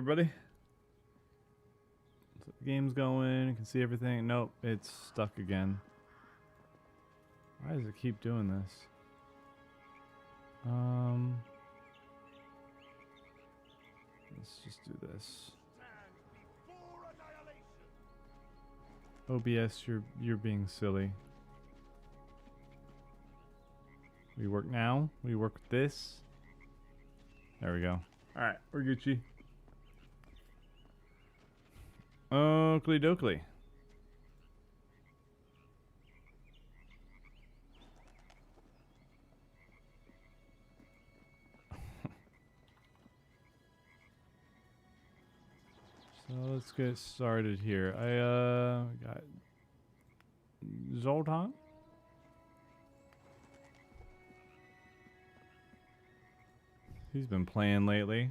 everybody? So the game's going. You can see everything. Nope, it's stuck again. Why does it keep doing this? Let's just do this. OBS, you're being silly. We work now. We work with this. There we go. All right, we're Gucci. Oakley dokley. So let's get started here. I got Zoltan. He's been playing lately.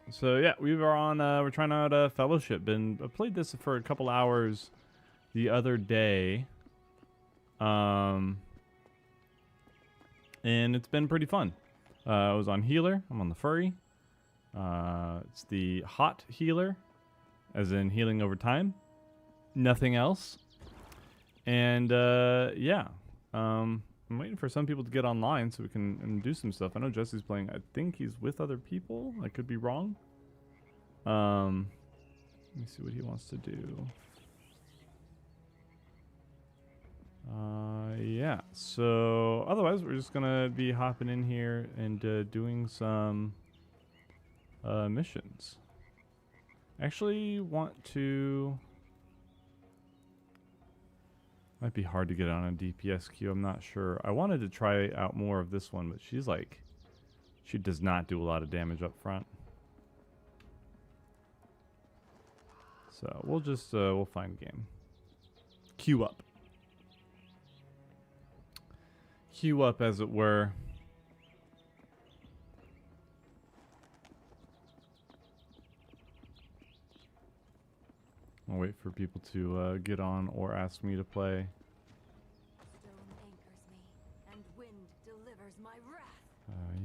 So yeah, we were on. We're trying out Fellowship. I played this for a couple hours the other day, and it's been pretty fun. I was on healer. I'm on the furry. It's the hot healer, as in healing over time. Nothing else. And yeah. I'm waiting for some people to get online so we can do some stuff. I know Jesse's playing. I think he's with other people. I could be wrong. Let me see what he wants to do. Yeah. So otherwise, we're just gonna be hopping in here and doing some missions. Actually, want to. Might be hard to get on a DPS queue, I'm not sure. I wanted to try out more of this one, but she's like, she does not do a lot of damage up front. So we'll just, we'll find game. Queue up. Queue up, as it were. I'll wait for people to get on or ask me to play. Stone anchors me, and wind delivers my wrath.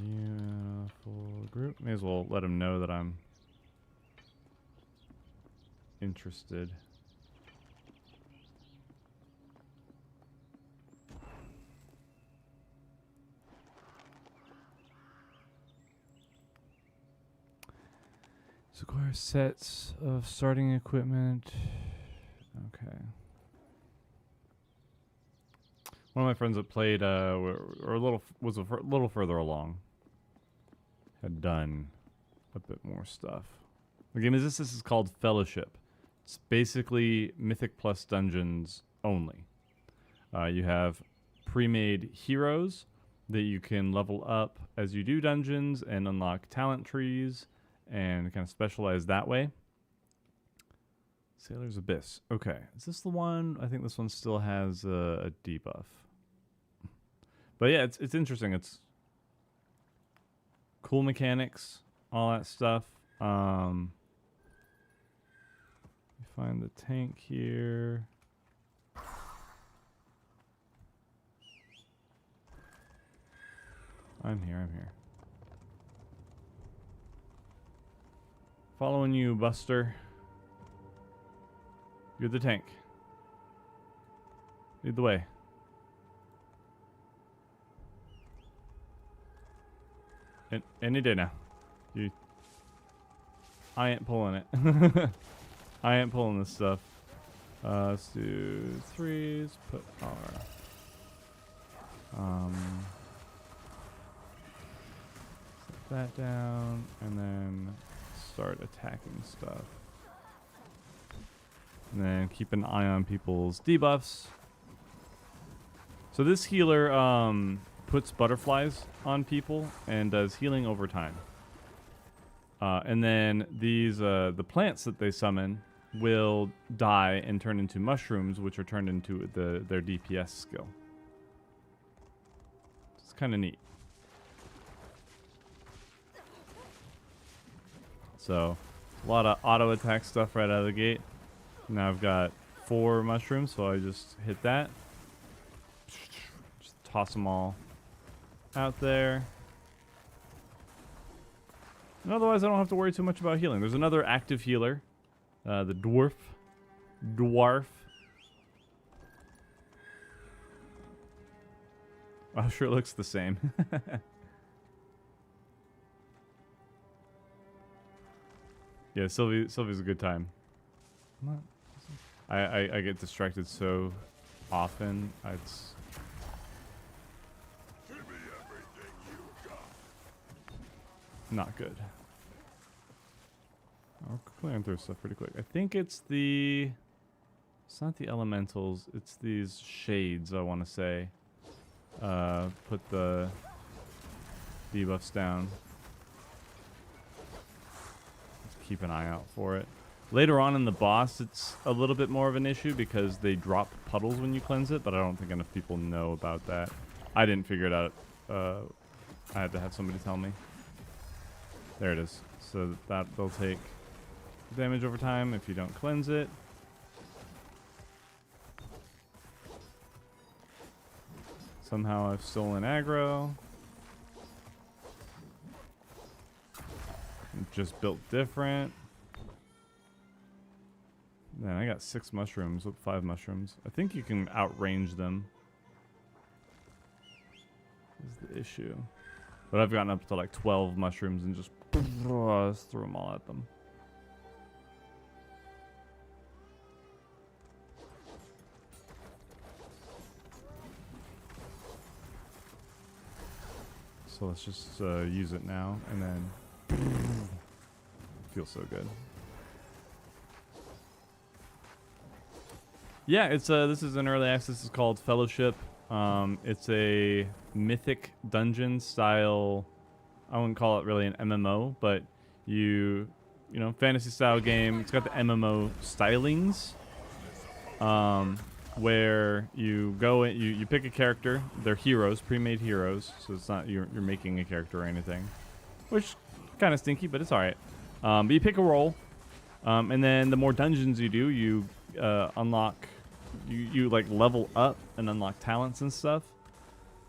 Yeah, full group. May as well let them know that I'm interested. Acquire sets of starting equipment. Okay. One of my friends that played was a little further along. Had done a bit more stuff. The game this is called Fellowship. It's basically Mythic Plus dungeons only. You have pre-made heroes that you can level up as you do dungeons and unlock talent trees and kind of specialize that way. Sailor's Abyss. Okay, is this the one? I think this one still has a debuff. But yeah, it's interesting. It's cool mechanics, all that stuff. We find the tank here. I'm here. Following you, Buster. You're the tank. Lead the way. Any day now. I ain't pulling it. I ain't pulling this stuff. Let's do threes. Put our set that down, and then start attacking stuff. And then keep an eye on people's debuffs. So this healer puts butterflies on people and does healing over time. And then these the plants that they summon will die and turn into mushrooms, which are turned into their DPS skill. It's kind of neat. So, a lot of auto attack stuff right out of the gate. Now I've got 4 mushrooms, so I just hit that. Just toss them all out there. And otherwise, I don't have to worry too much about healing. There's another active healer, the dwarf. Oh, sure looks the same. Yeah, Sylvie's a good time. I get distracted so often. It's not good. We're clearing through stuff pretty quick. I think it's not the elementals. It's these shades, I want to say. Put the debuffs down. Let's keep an eye out for it. Later on in the boss, it's a little bit more of an issue because they drop puddles when you cleanse it, but I don't think enough people know about that. I didn't figure it out. I had to have somebody tell me. There it is. So that they'll take damage over time if you don't cleanse it. Somehow I've stolen aggro. Just built different. Man, I got 6 mushrooms with 5 mushrooms. I think you can outrange them. Is the issue. But I've gotten up to like 12 mushrooms and just threw them all at them. So let's just use it now and then feels so good. Yeah, it's this is an early access. It's called Fellowship. It's a mythic dungeon style. I wouldn't call it really an MMO, but you know, fantasy style game. It's got the MMO stylings, where you go in, you pick a character. They're heroes, pre-made heroes, so it's not you're making a character or anything, which kind of stinky, but it's all right. But you pick a role, and then the more dungeons you do, you unlock. You like level up and unlock talents and stuff,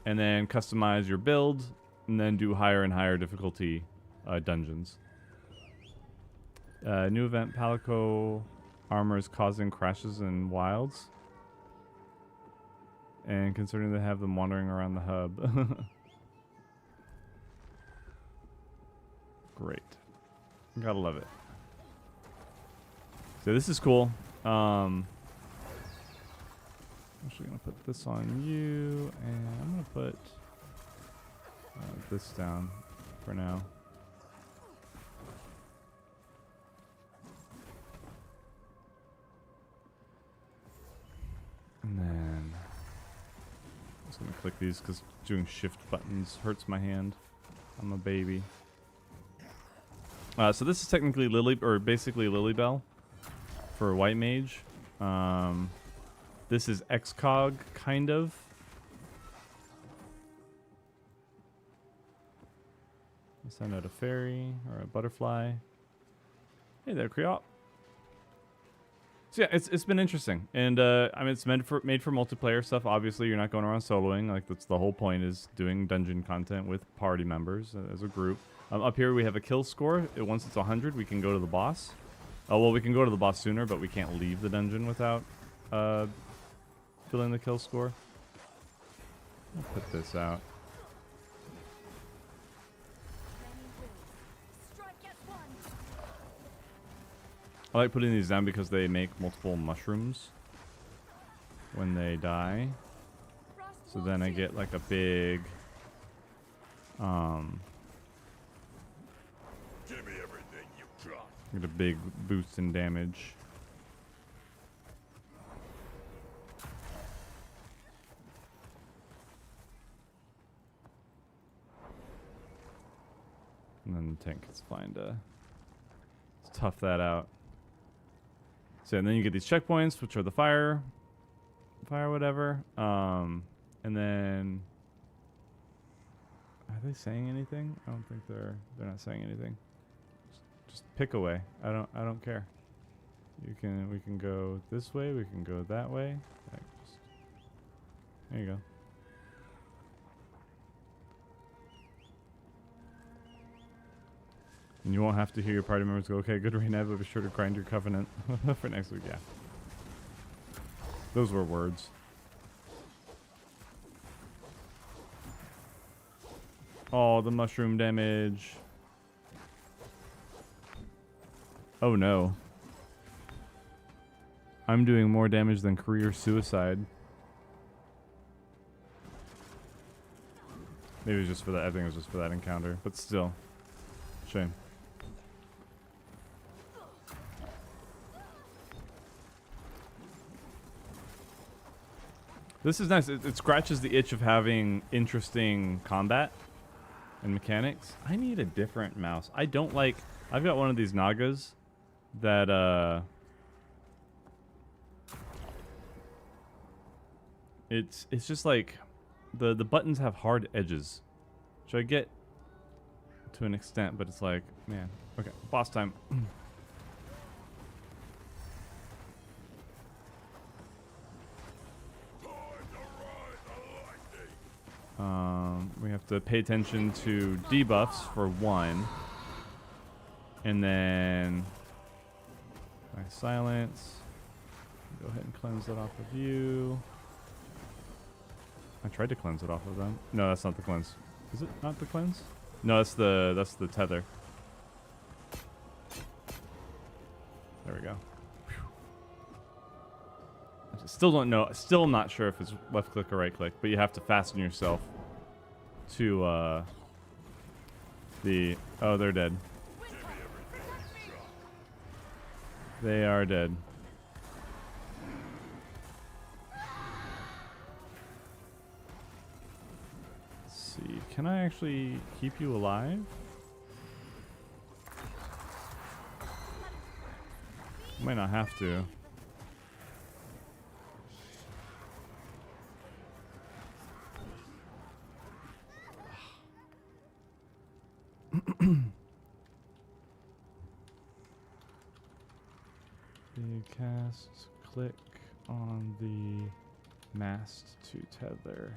and then customize your build, and then do higher and higher difficulty dungeons. New event: Palico armor is causing crashes in wilds, and considering they have them wandering around the hub. Great, gotta love it. So this is cool. Actually gonna put this on you, and I'm gonna put this down for now. And then I'm just gonna click these because doing shift buttons hurts my hand. I'm a baby. So this is technically basically Lilybell for White Mage. This is XCOG, kind of. Send out a fairy or a butterfly. Hey there, Creop. So yeah, it's been interesting, and I mean it's made for multiplayer stuff. Obviously, you're not going around soloing. Like that's the whole point, is doing dungeon content with party members as a group. Up here we have a kill score. Once it's 100, we can go to the boss. Oh well, we can go to the boss sooner, but we can't leave the dungeon without filling the kill score. I'll put this out. I like putting these down because they make multiple mushrooms when they die. So then I get like a big Give me everything you got. get a big boost in damage. And then the tank is fine to tough that out. So and then you get these checkpoints, which are the fire whatever. And then are they saying anything? I don't think they're not saying anything. Just pick away. I don't care. We can go this way. We can go that way. There you go. And you won't have to hear your party members go, okay, good Raina, but be sure to grind your covenant for next week. Yeah. Those were words. Oh, the mushroom damage. Oh no. I'm doing more damage than career suicide. Maybe it was just for that. I think it was just for that encounter. But still. Shame. This is nice. It scratches the itch of having interesting combat and mechanics. I need a different mouse. I don't like... I've got one of these Nagas that, It's just like... The buttons have hard edges. Which I get to an extent, but it's like, man. Okay, boss time. We have to pay attention to debuffs for one. And then... Nice silence. Go ahead and cleanse that off of you. I tried to cleanse it off of them. No, that's not the cleanse. Is it not the cleanse? No, that's the tether. There we go. Whew. I still don't know. Still not sure if it's left click or right click, but you have to fasten yourself to the... Oh, they're dead. They are dead. Let's see. Can I actually keep you alive? Might not have to. Big cast, click on the mast to tether.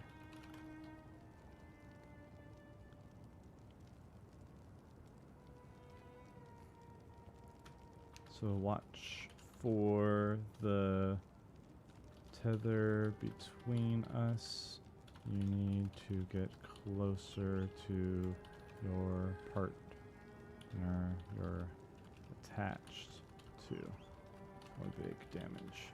So watch for the tether between us. You need to get closer to your partner you're attached to, or big damage.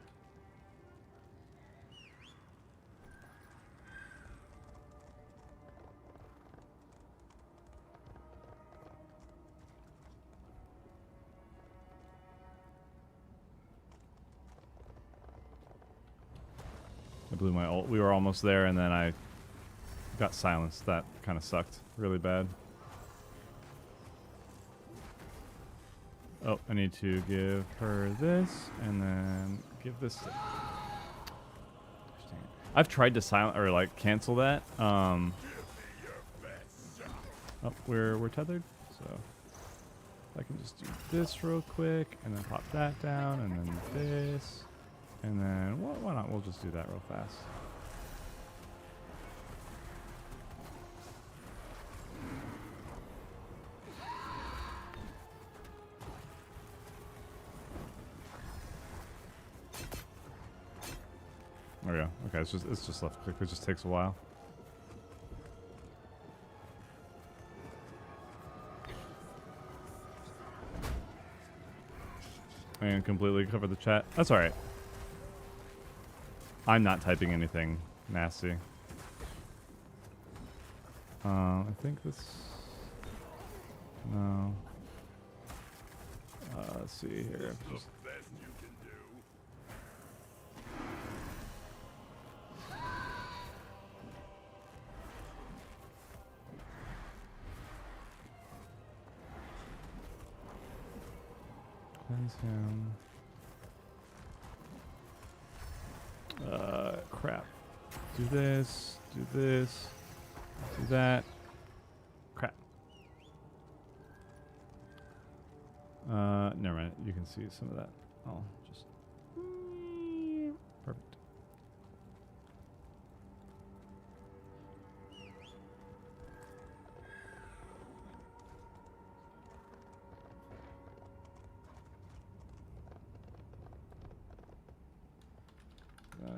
I blew my ult. We were almost there, and then I got silenced. That kind of sucked really bad. Oh, I need to give her this, and then give this to... I've tried to silence or like cancel that. Oh, we're tethered, so I can just do this real quick, and then pop that down, and then this, and then why not? We'll just do that real fast. There we go. Okay, it's just left click. It just takes a while. And completely cover the chat. That's all right. I'm not typing anything nasty. I think this. No. Let's see here. Just cleanse him. Crap. Do this, do that. Crap. Never mind. You can see some of that. I'll just... Perfect.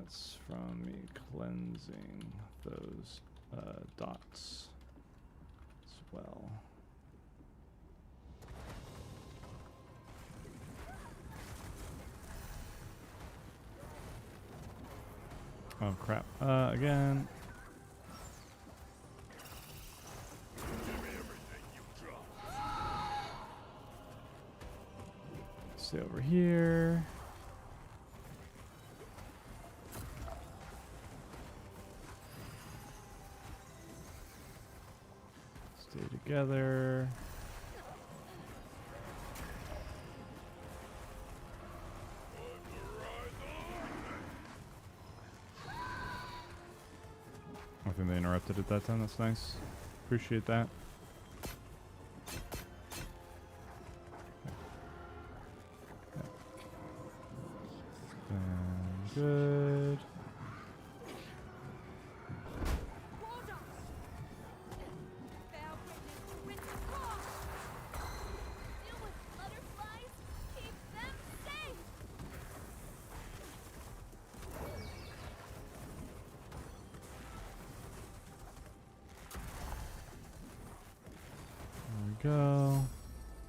That's from me cleansing those dots as well. Oh crap. Again. Stay over here. Stay together. I think they interrupted at that time. That's nice. Appreciate that. Good. There we go.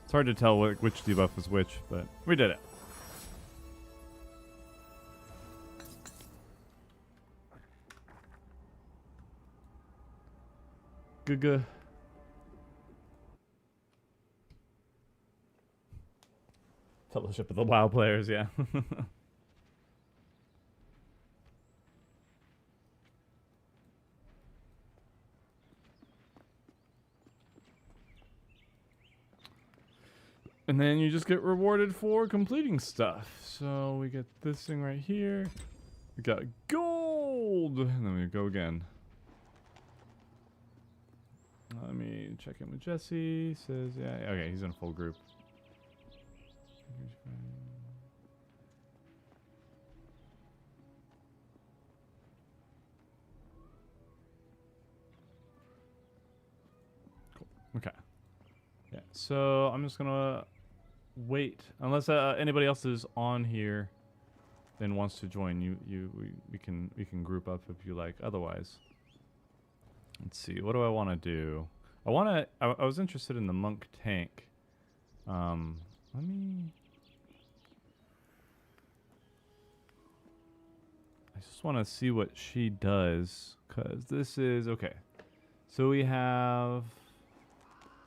It's hard to tell which debuff is which, but we did it. Good. Fellowship of the WoW players, yeah. And then you just get rewarded for completing stuff. So we get this thing right here. We got gold. And then we go again. Let me check in with Jesse. Says, yeah, okay, he's in a full group. Cool. Okay. Yeah, so I'm just gonna wait unless anybody else is on here and wants to join. We can group up if you like. Otherwise. Let's see. What do I want to do? I was interested in the monk tank. Let me. I just want to see what she does, cause this is okay. So we have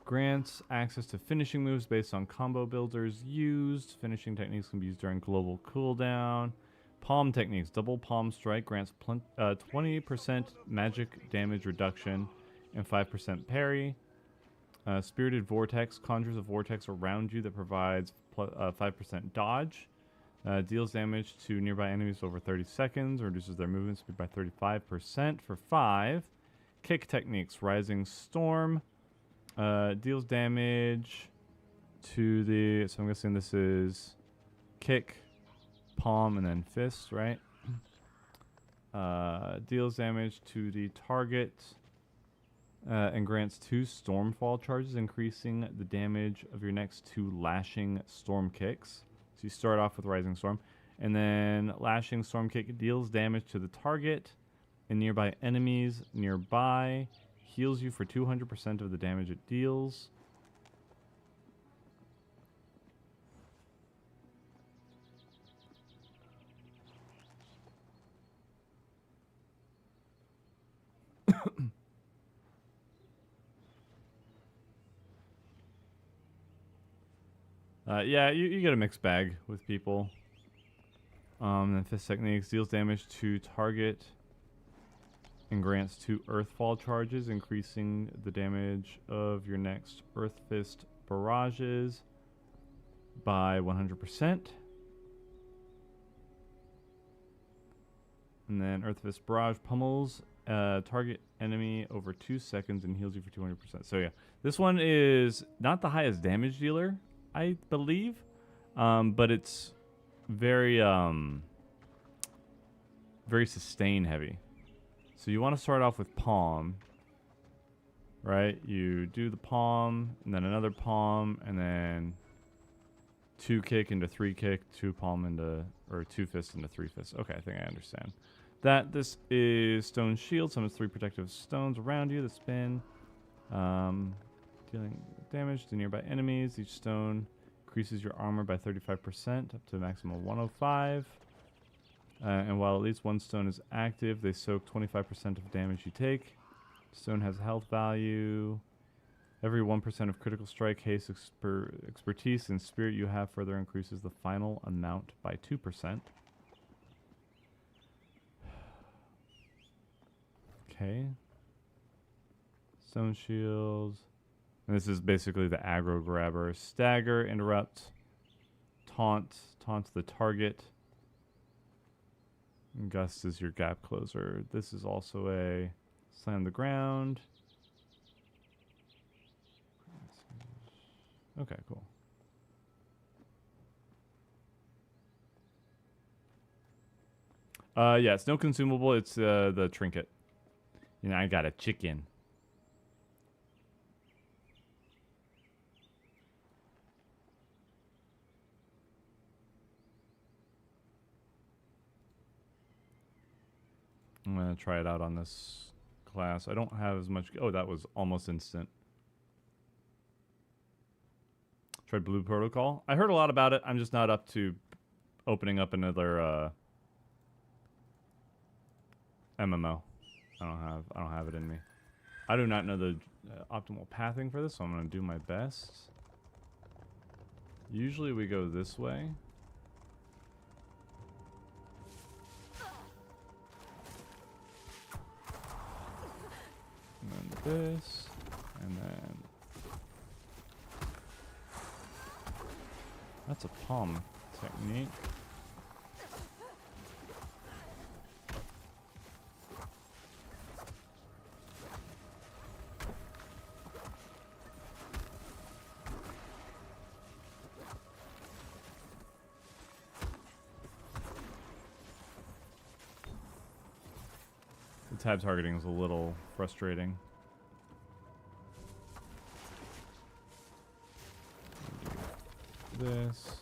grants access to finishing moves based on combo builders used. Finishing techniques can be used during global cooldown. Palm techniques. Double palm strike grants 20% magic damage reduction and 5% parry. Spirited vortex conjures a vortex around you that provides 5% dodge. Deals damage to nearby enemies over 30 seconds. Reduces their movement speed by 35% for 5. Kick techniques. Rising storm. Deals damage to the... So I'm guessing this is kick, palm, and then fist, right? Deals damage to the target and grants 2 stormfall charges, increasing the damage of your next 2 lashing storm kicks. So you start off with rising storm, and then lashing storm kick deals damage to the target and nearby enemies nearby. Heals you for 200% of the damage it deals. Yeah, you get a mixed bag with people. Then fist techniques deals damage to target and grants 2 earthfall charges, increasing the damage of your next earth fist barrages by 100%. And then earth fist barrage pummels target enemy over 2 seconds and heals you for 200%. So yeah, this one is not the highest damage dealer, I believe, but it's very very sustain heavy. So you want to start off with palm, right? You do the palm, and then another palm, and then 2 kick into 3 kick, 2 palm into, or 2 fist into 3 fist. Okay, I think I understand. This is Stone Shield. Summons 3 protective stones around you that spin. Dealing damage to nearby enemies. Each stone increases your armor by 35% up to a maximum of 105. And while at least one stone is active, they soak 25% of damage you take. Stone has health value. Every 1% of critical strike, haste, expertise, and spirit you have further increases the final amount by 2%. Okay. Stone shields. And this is basically the aggro grabber. Stagger, interrupt, taunt the target. And Gust is your gap closer. This is also a slam the ground. Okay, cool. Yeah, it's no consumable. It's the trinket. You know, I got a chicken. I'm gonna try it out on this class. I don't have as much. Oh, that was almost instant. Tried Blue Protocol. I heard a lot about it. I'm just not up to opening up another MMO. I don't have it in me. I do not know the optimal pathing for this, so I'm gonna do my best. Usually we go this way. And then this, and then that's a palm technique. The tab targeting is a little frustrating. This.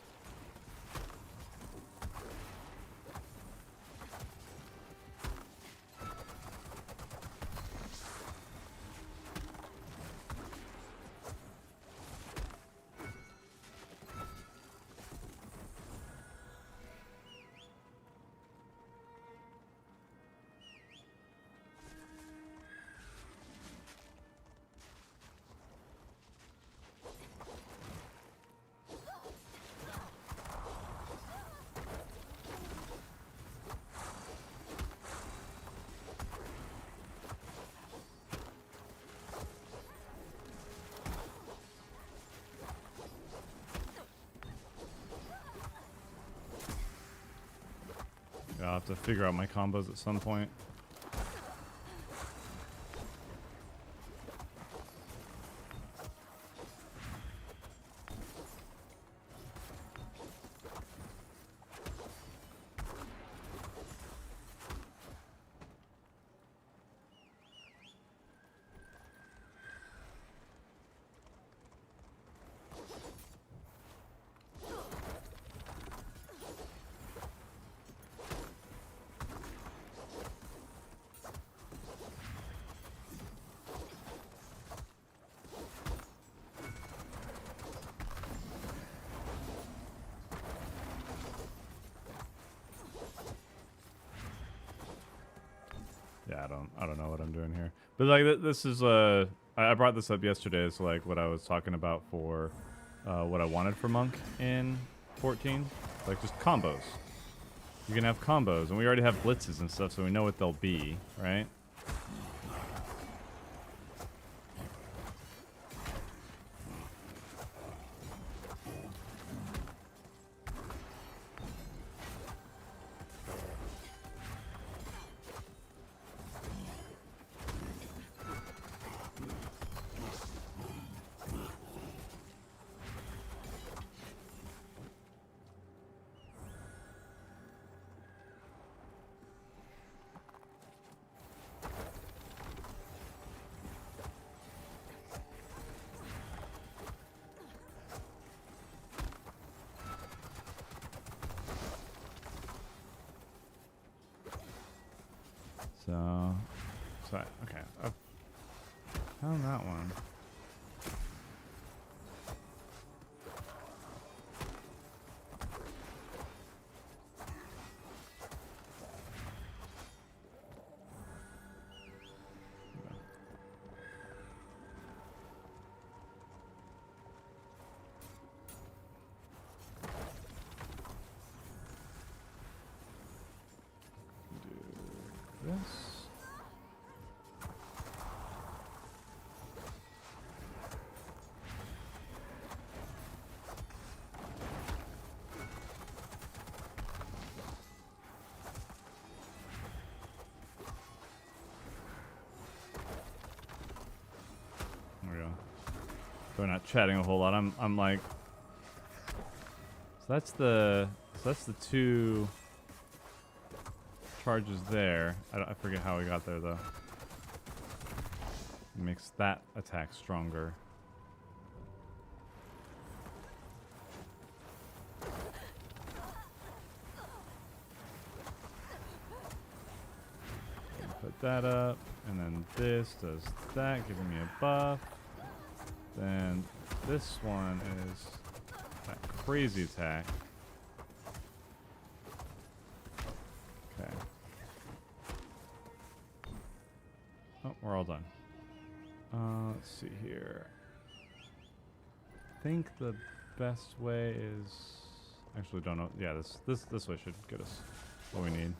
I'll have to figure out my combos at some point. Yeah, I don't know what I'm doing here. But like this is I brought this up yesterday as like what I was talking about for what I wanted for Monk in 14. Like just combos. You can have combos, and we already have blitzes and stuff, so we know what they'll be, right? So, okay, I found that one. Do this. There we go. So we're not chatting a whole lot. I'm like, so that's the two charges there. I forget how we got there though. Makes that attack stronger. Put that up, and then this does that, giving me a buff. Then this one is that crazy attack. Okay. Oh, we're all done. Let's see here. I think the best way is actually don't know. Yeah, this way should get us what we need.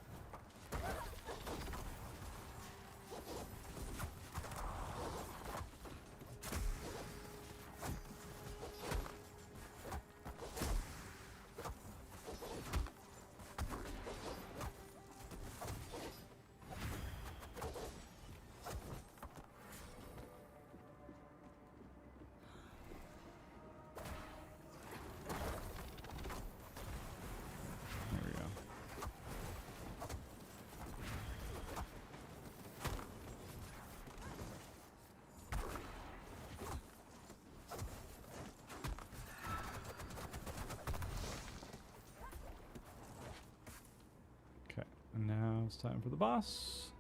And now it's time for the boss.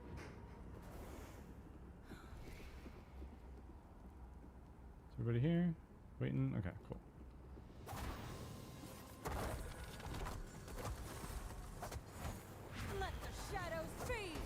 Is everybody here? Waiting? Okay, cool. Let the shadows feed.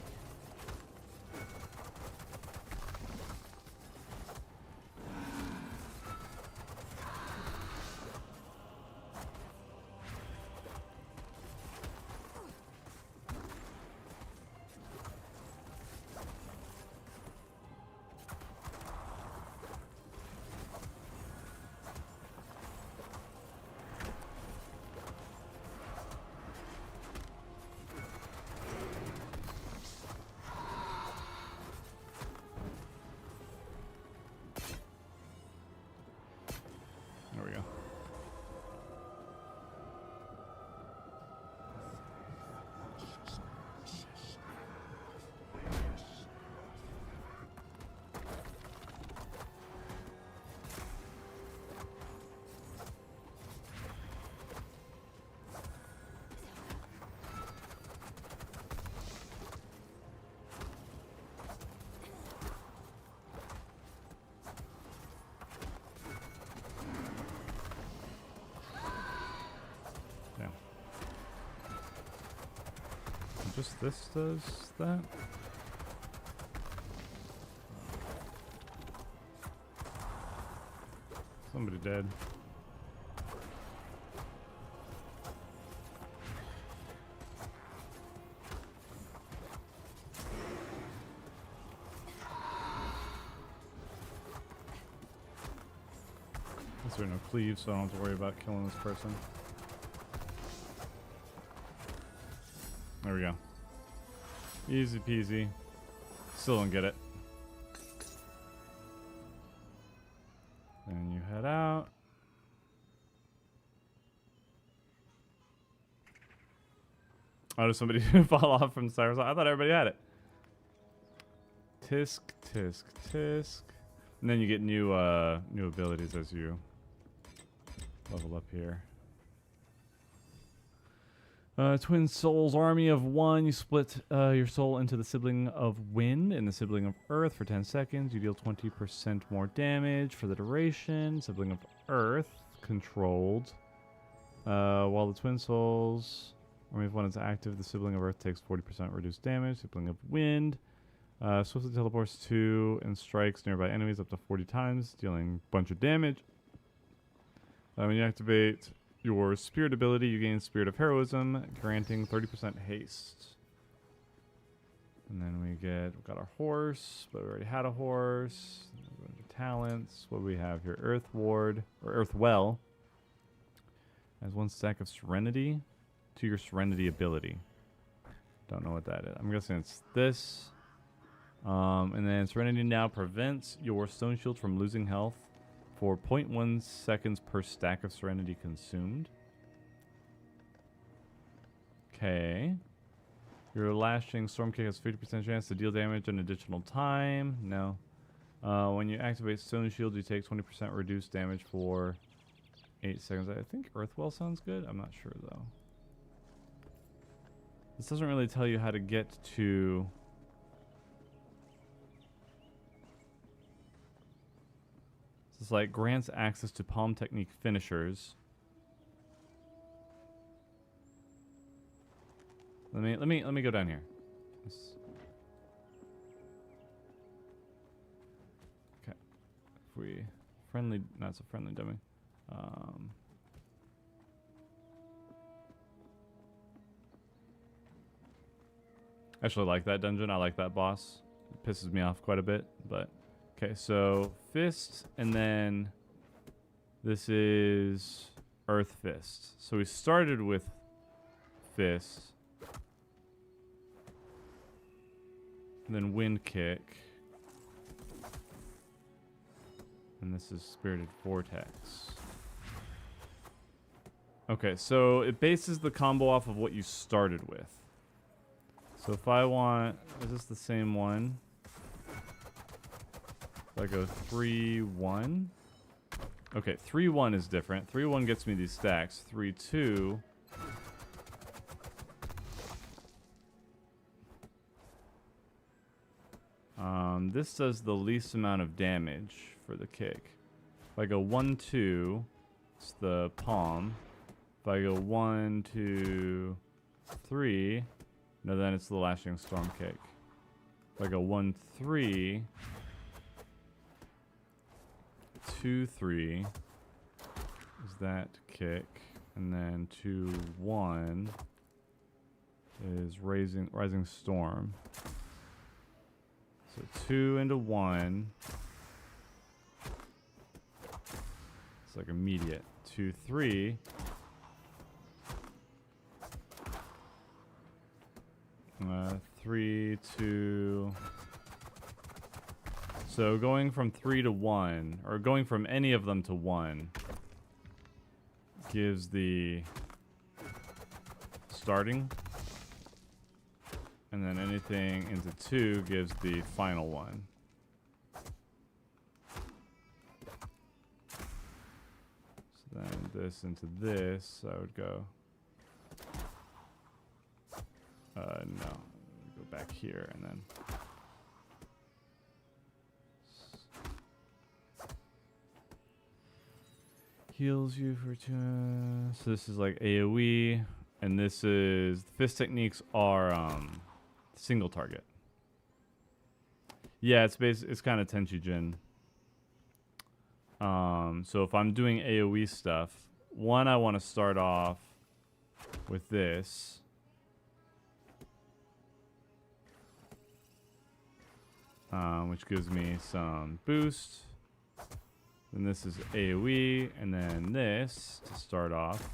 There we go. Just this does that? Somebody dead. Guess there are no cleaves, so I don't have to worry about killing this person. There we go. Easy peasy. Still don't get it. Then you head out. Oh, did somebody fall off from the side? I thought everybody had it. Tisk, tisk, tisk. And then you get new abilities as you level up here. Twin Souls, army of one. You split your soul into the sibling of wind and the sibling of earth for 10 seconds. You deal 20% more damage for the duration. Sibling of earth, controlled. While the Twin Souls, army of one is active, the sibling of earth takes 40% reduced damage. Sibling of wind, swiftly teleports to and strikes nearby enemies up to 40 times, dealing a bunch of damage. When you activate your spirit ability, you gain Spirit of Heroism, granting 30% haste. And then we got our horse, but we already had a horse. Talents. What do we have here? Earth Ward, or Earth Well. Has 1 stack of Serenity to your Serenity ability. Don't know what that is. I'm guessing it's this. And then Serenity now prevents your Stone Shield from losing health for 0.1 seconds per stack of Serenity consumed. Okay. Your Lashing Storm Kick has 50% chance to deal damage an additional time. No. When you activate Stone Shield, you take 20% reduced damage for 8 seconds. I think Earthwell sounds good. I'm not sure, though. This doesn't really tell you how to get to... It's like grants access to palm technique finishers. Let me go down here. Okay. If we friendly, not so friendly dummy. I actually like that dungeon. I like that boss. It pisses me off quite a bit, but okay, so Fist, and then this is Earth Fist. So we started with Fist, and then Wind Kick, and this is Spirited Vortex. Okay, so it bases the combo off of what you started with. So if I want, is this the same one? I go 3-1. Okay, 3-1 is different. 3-1 gets me these stacks. 3-2. This does the least amount of damage for the kick. If I go 1-2, it's the palm. If I go 1-2, 3, no, then it's the Lashing Storm Kick. If I go 1-3. 2-3 is that kick, and then 2-1 is Rising Storm. So 2 into 1. It's like immediate. 2-3. Uh, 3-2. So going from 3 to 1, or going from any of them to 1, gives the starting. And then anything into 2 gives the final one. So then this into this, I would go... no. Go back here and then... Heals you for 2. So this is like AoE, and this is Fist techniques are single target. Yeah, it's kind of Tenchi-Jin. So if I'm doing AoE stuff, one, I want to start off with this. Which gives me some boost. Then this is AoE, and then this to start off.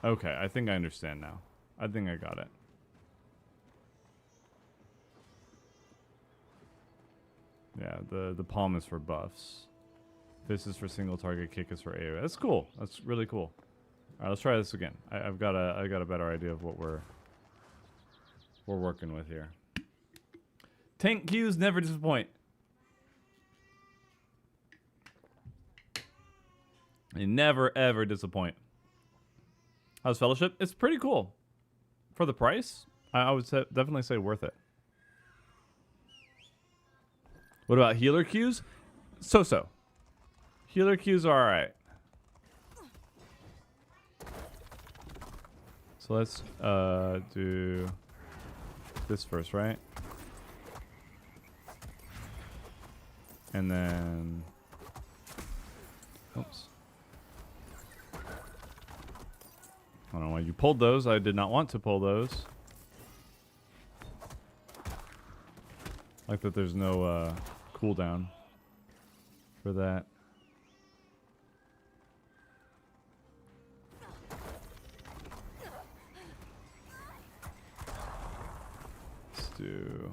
Okay, I think I understand now. I think I got it. Yeah, the palm is for buffs. This is for single target, kick is for AoE. That's cool. That's really cool. All right, let's try this again. I got a better idea of what we're working with here. Tank queues never disappoint. They never ever disappoint. How's Fellowship? It's pretty cool. For the price, I would definitely say worth it. What about healer queues? So-so. Healer queues are alright. So let's do this first, right? And then... Oops. I don't know why you pulled those. I did not want to pull those. Like that there's no cooldown for that. Let's do...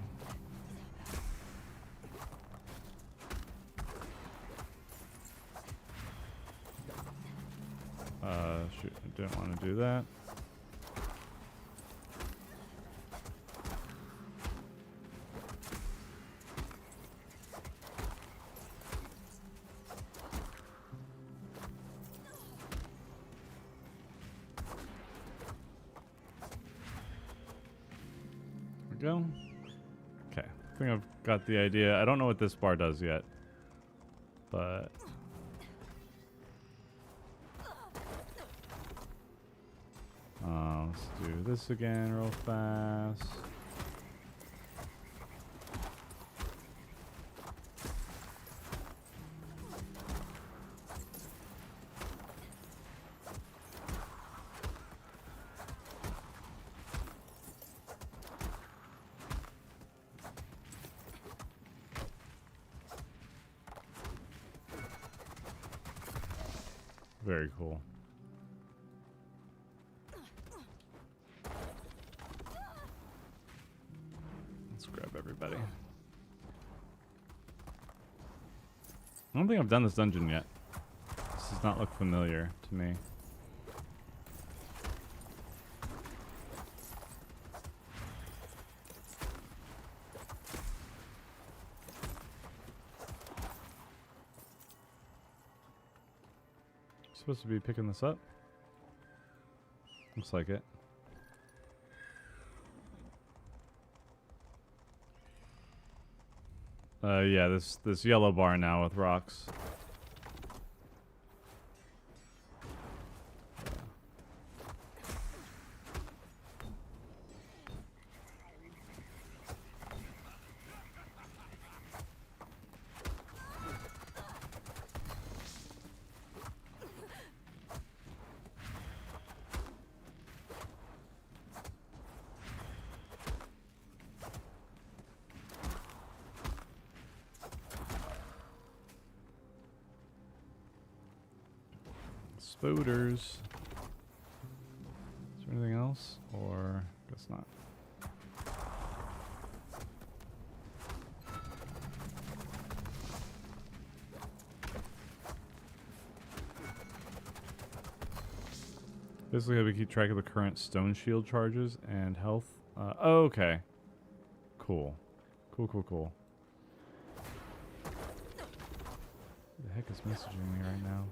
shoot, I didn't want to do that. There we go. Okay, I think I've got the idea. I don't know what this bar does yet, but... let's do this again real fast. Very cool. Everybody. I don't think I've done this dungeon yet. This does not look familiar to me. Supposed to be picking this up? Looks like it. Yeah, this yellow bar now with rocks. Spoders. Is there anything else? Or guess not. Basically, how we keep track of the current stone shield charges and health. Oh, okay. Cool. Cool. Who the heck is messaging me right now?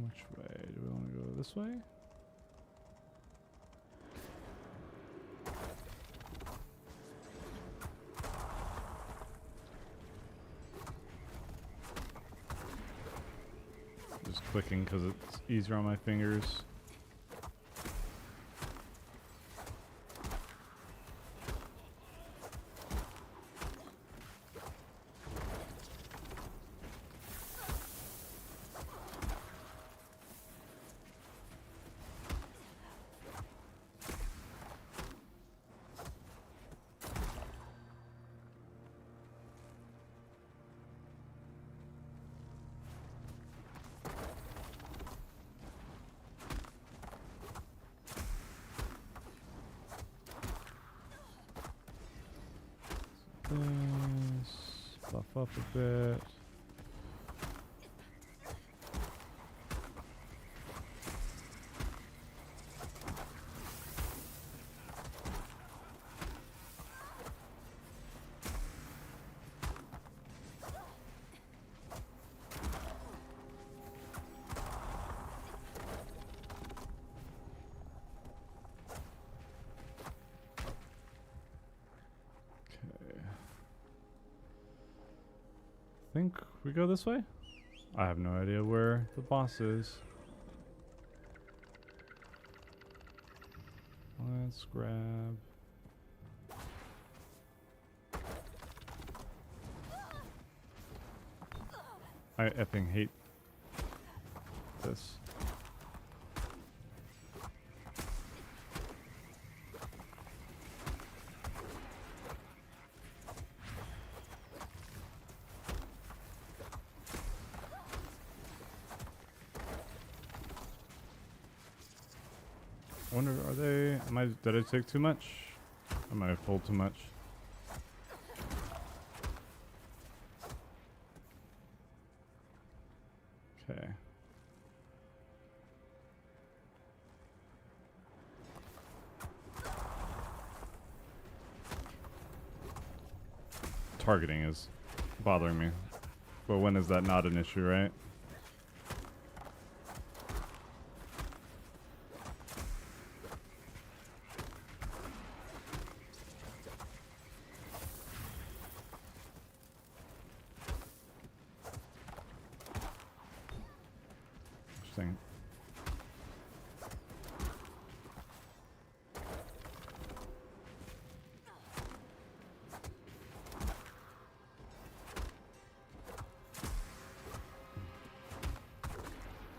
Which way? Do we want to go this way? Just clicking because it's easier on my fingers. up a bit. Think we go this way? I have no idea where the boss is. Let's grab. I effing hate this. I wonder, are they, did I take too much? I might have pulled too much. Okay. Targeting is bothering me. But when is that not an issue, right? Interesting.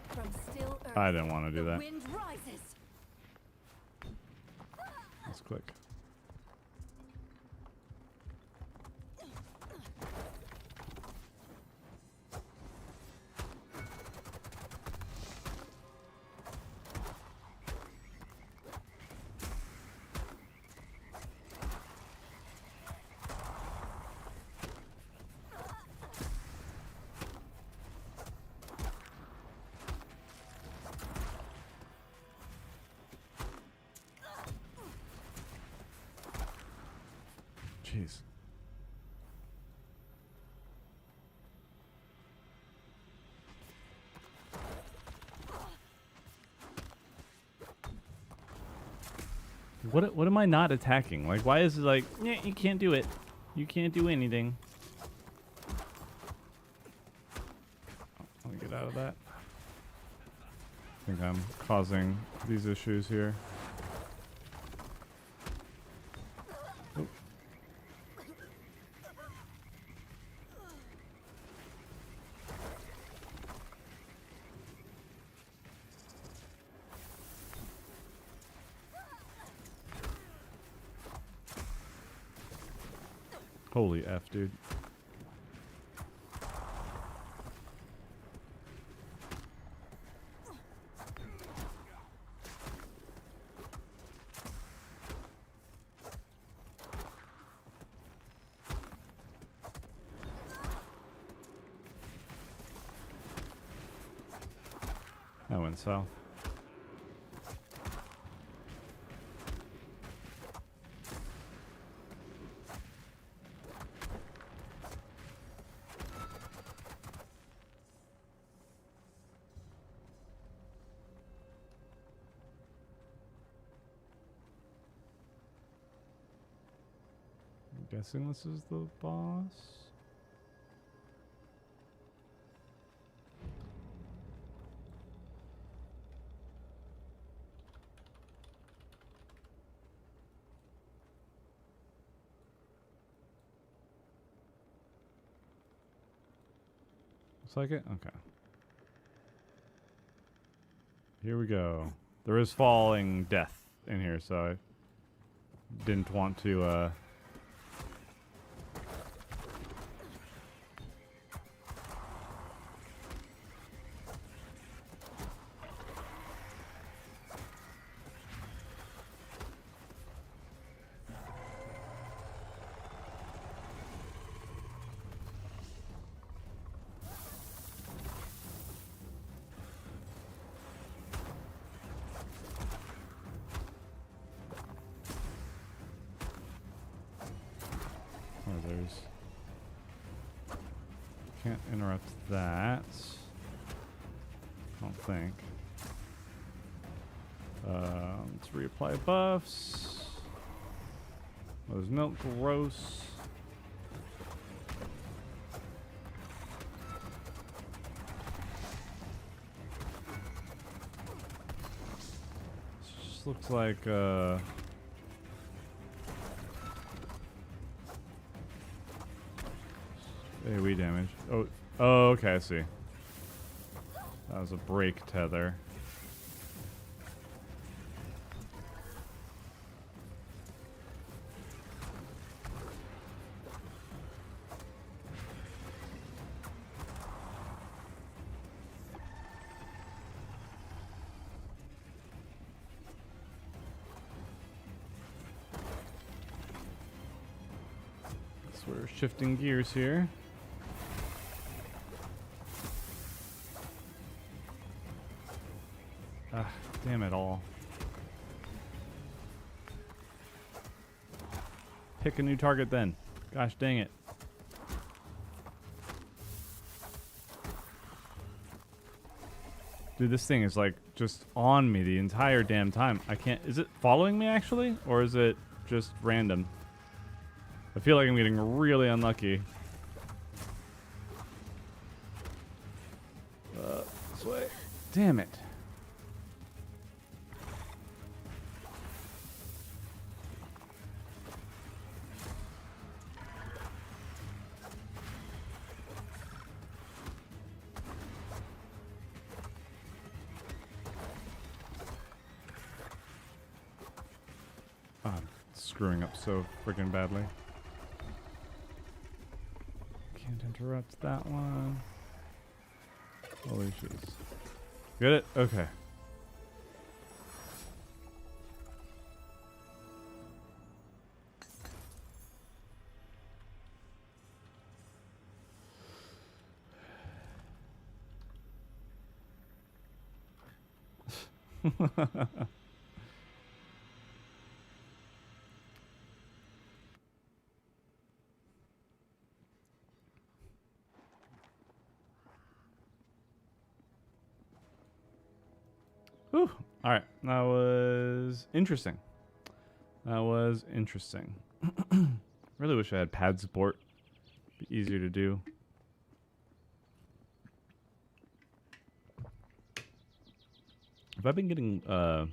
From still earth, I didn't want to do the that. wind rises. Let's click. Jeez. What am I not attacking? Like, why is it like, yeah, you can't do it. You can't do anything. Let me get out of that. I think I'm causing these issues here. Oh. Holy F, dude. That went south. I'm guessing this is the boss. Looks like it? Okay. Here we go. There is falling death in here, so I didn't want to, there's... Can't interrupt that. I don't think. Let's reapply buffs. There's milk, gross. This just looks like AoE damage. Oh, okay, I see. That was a brake tether. So we're shifting gears here. Ah, damn it all. Pick a new target then. Gosh dang it. Dude, this thing is like just on me the entire damn time. I can't... Is it following me actually? Or is it just random? I feel like I'm getting really unlucky. This way. Damn it. Oh, I'm screwing up so freaking badly. Can't interrupt that one. Holy shiz. Get it? Okay. Whew. All right, that was interesting. That was interesting. Really wish I had pad support. Be easier to do. Have I been getting? I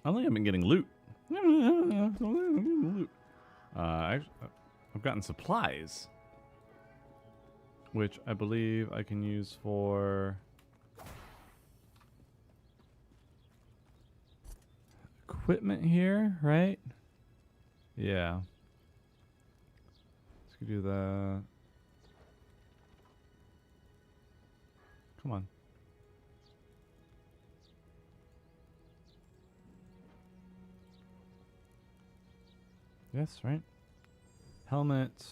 don't think I've been getting loot. I've gotten supplies, which I believe I can use for equipment here, right? Yeah. Let's do that. Come on. Yes, right? Helmet.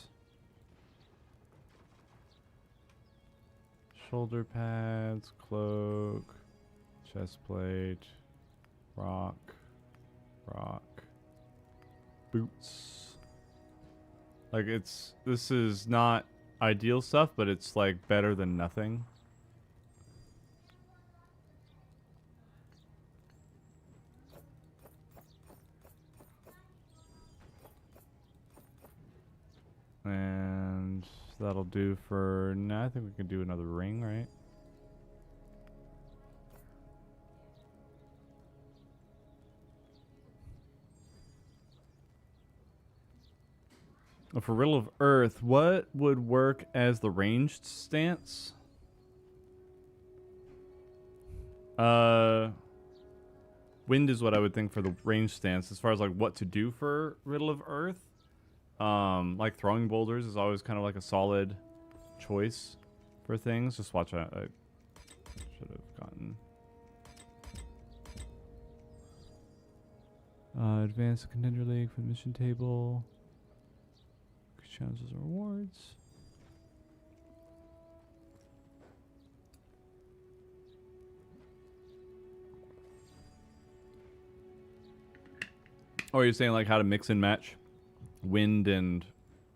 Shoulder pads, cloak, chest plate, rock, boots. Like this is not ideal stuff, but it's like better than nothing. And that'll do for now. I think we can do another ring, right? Oh, for Riddle of Earth, what would work as the ranged stance? Wind is what I would think for the ranged stance. As far as like what to do for Riddle of Earth, like throwing boulders is always kind of like a solid choice for things. Just watch out. I should have gotten advanced contender league for the mission table. Challenges and rewards. Oh, you're saying like how to mix and match wind and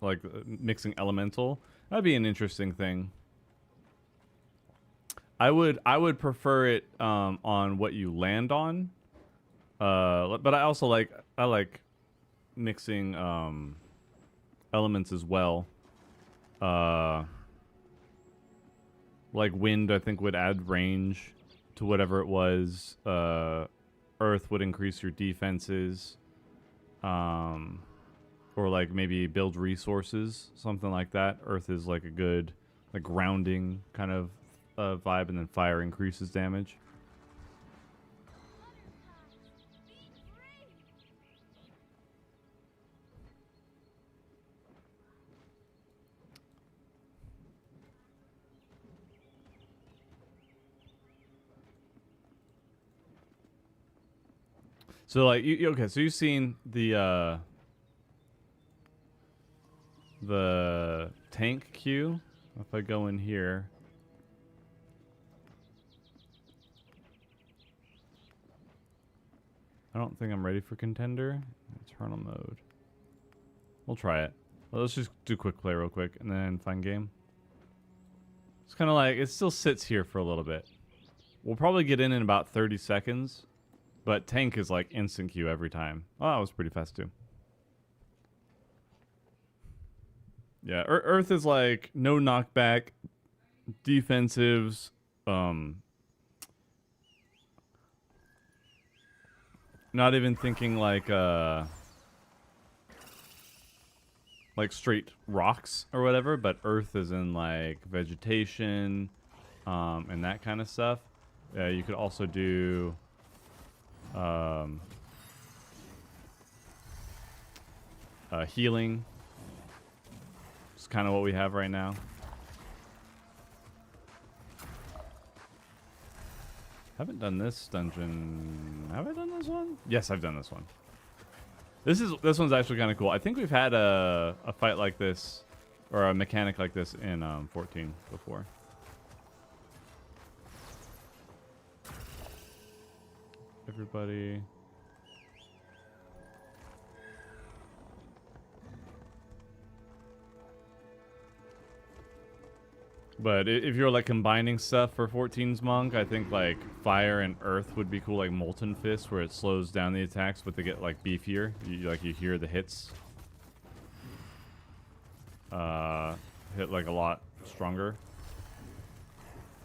like mixing elemental. That'd be an interesting thing. I would prefer it on what you land on. But I also like mixing elements as well. Like wind, I think would add range to whatever it was. Earth would increase your defenses. Or like maybe build resources, something like that. Earth is like a good, like grounding kind of vibe, and then fire increases damage. So like okay, so you've seen the tank queue. If I go in here, I don't think I'm ready for contender. Eternal mode. We'll try it. Well, let's just do quick play real quick and then find game. It's kind of like it still sits here for a little bit. We'll probably get in about 30 seconds. But tank is like instant queue every time. Oh, that was pretty fast too. Yeah, Earth is like no knockback, defensives, not even thinking like straight rocks or whatever, but Earth is in like vegetation, and that kind of stuff. You could also do healing. It's kind of what we have right now. Haven't done this dungeon. Have I done this one? Yes, I've done this one. This one's actually kind of cool. I think we've had a fight like this, or a mechanic like this in 14 before. Everybody. But if you're like combining stuff for 14's monk, I think like fire and earth would be cool, like molten fist, where it slows down the attacks, but they get like beefier. You hear the hits. Hit like a lot stronger.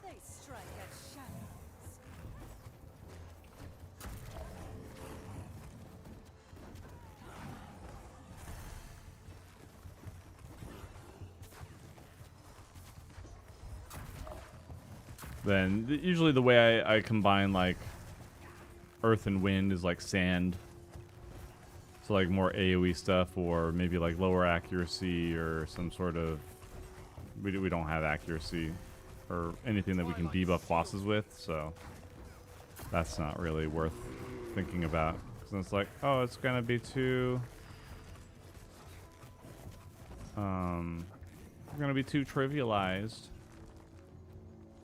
They strike at shadows. Then usually the way I combine like earth and wind is like sand. So like more AoE stuff, or maybe like lower accuracy, or some sort of we don't have accuracy or anything that we can debuff bosses with, so that's not really worth thinking about, because it's like, oh, it's gonna be too trivialized.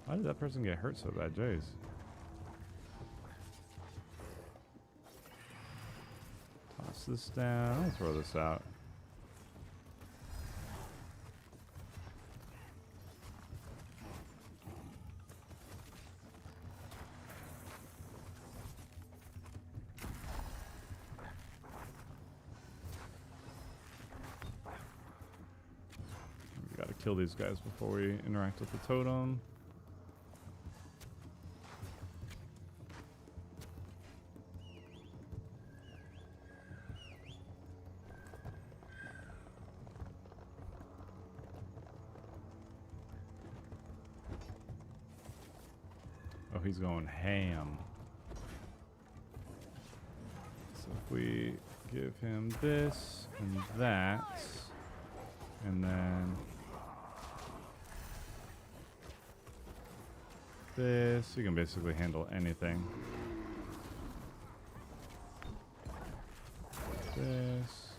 Why did that person get hurt so bad? Jeez. Toss this down. I'll throw this out. We gotta kill these guys before we interact with the totem. Oh, he's going ham. So if we give him this and that, and then this, you can basically handle anything. This.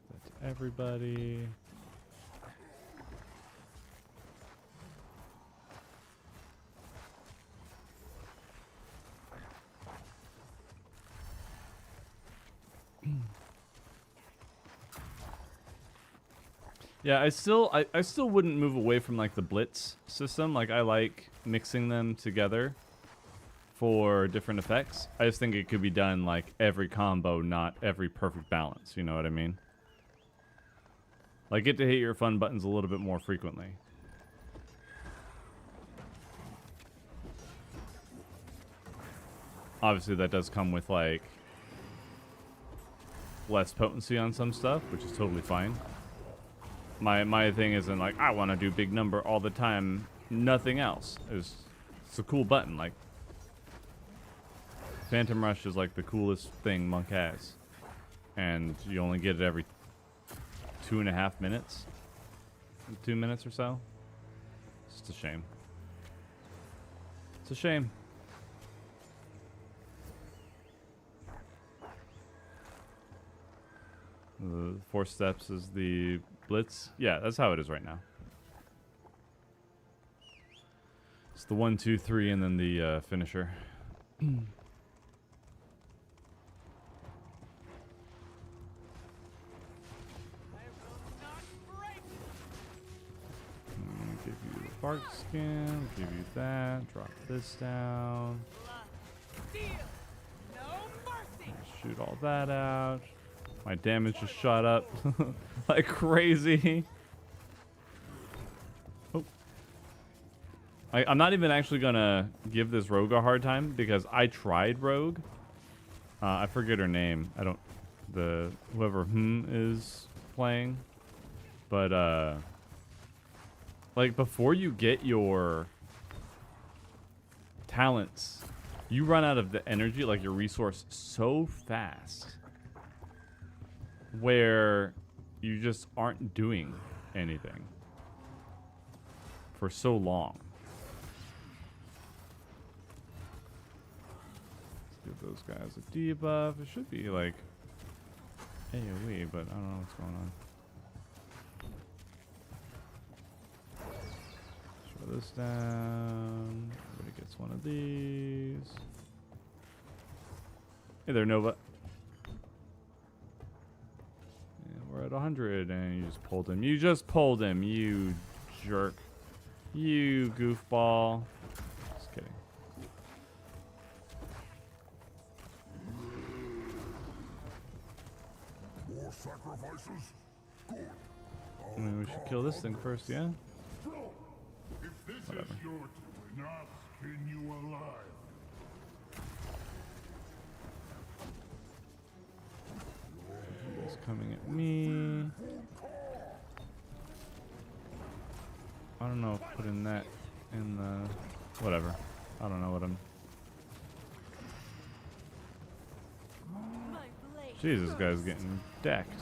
That's everybody. Yeah, I still wouldn't move away from like the blitz system. Like I like mixing them together for different effects. I just think it could be done like every combo, not every perfect balance. You know what I mean? Like get to hit your fun buttons a little bit more frequently. Obviously that does come with like less potency on some stuff, which is totally fine. My thing isn't like I want to do big number all the time, nothing else. It's a cool button. Like Phantom Rush is like the coolest thing Monk has, and you only get it every 2.5 minutes, 2 minutes or so. It's just a shame. It's a shame. The 4 steps is the blitz. Yeah, that's how it is right now. It's the 1, 2, 3, and then the finisher. Give you the bark skin. Give you that. Drop this down. Shoot all that out. My damage just shot up like crazy. Oh. I'm not even actually gonna give this rogue a hard time because I tried rogue. I forget her name. I don't. Whoever is playing, but like before you get your talents, you run out of the energy, like your resource, so fast. Where you just aren't doing anything for so long. Let's give those guys a debuff. It should be like AoE, but I don't know what's going on. Throw this down. Everybody gets one of these. Hey there, Nova. We're at 100, and you just pulled him. You just pulled him, you jerk. You goofball. Just kidding. More sacrifices? Good. I mean, we should kill this thing first, yeah? If this Whatever. is your doing, I'll skin you alive. He's coming at me. I don't know if putting that in the... Whatever. I don't know what I'm... Jesus, this guy's getting decked.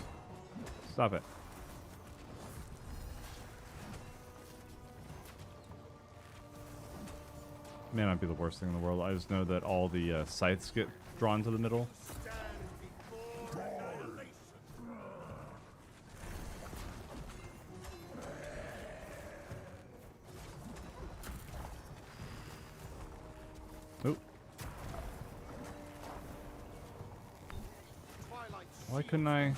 Stop it. May not be the worst thing in the world. I just know that all the scythes get drawn to the middle. Oh. Why couldn't I? I'll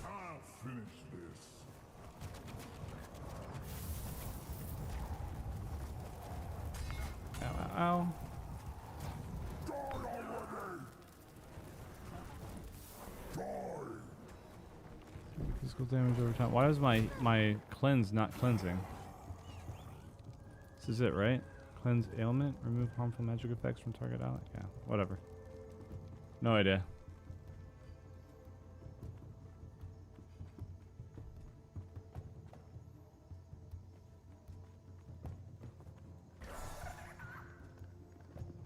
finish this. Ow, ow, ow. Physical damage over time. Why is my cleanse not cleansing? This is it, right? Cleanse ailment. Remove harmful magic effects from target ally. Yeah, whatever. No idea.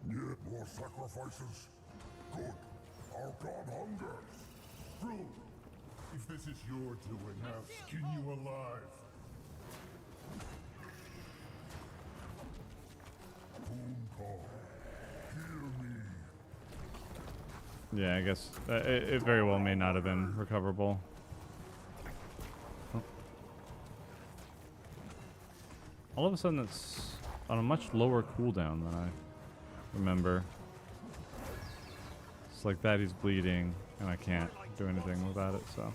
Yet more sacrifices? Good. Our god hungers. True. If this is your doing, I'll skin you alive. Call. Hear me. Yeah, I guess it very well may not have been recoverable. Oh. All of a sudden, it's on a much lower cooldown than I remember. It's like that he's bleeding, and I can't do anything about it, so.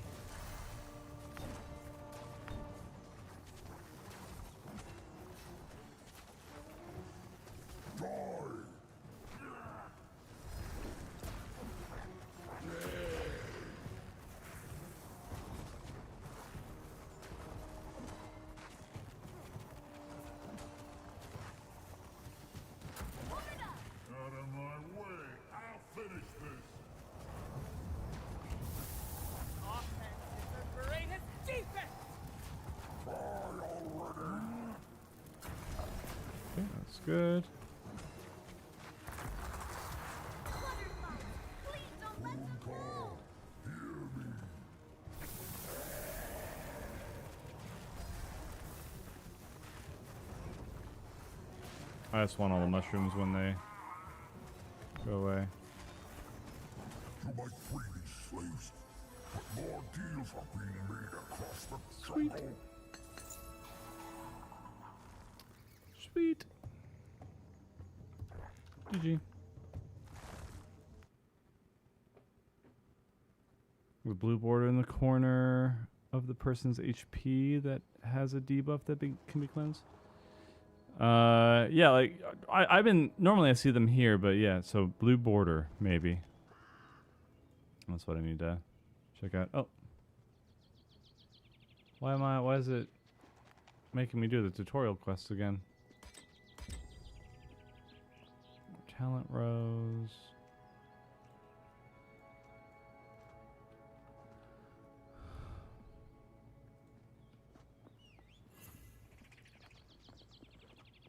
Okay, that's good. I just want all the mushrooms when they go away. You might free these slaves, but more deals are being made across the Sweet. jungle. Sweet. GG. The blue border in the corner of the person's HP that has a debuff that can be cleansed. Yeah, like I've been normally I see them here, but yeah, so blue border maybe. That's what I need to check out. Oh, why is it making me do the tutorial quests again? Talent rows.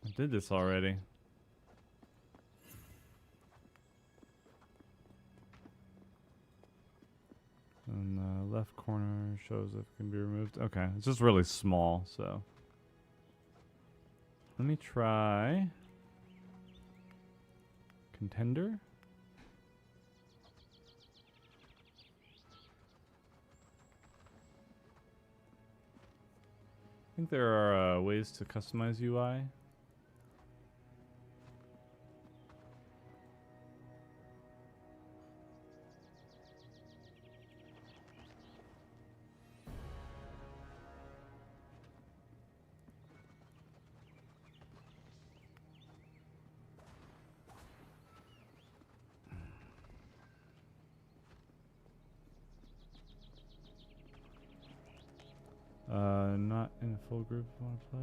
I did this already. And the left corner shows if it can be removed. Okay, it's just really small, so. Let me try contender. I think there are ways to customize UI. Not in a full group if I want to play.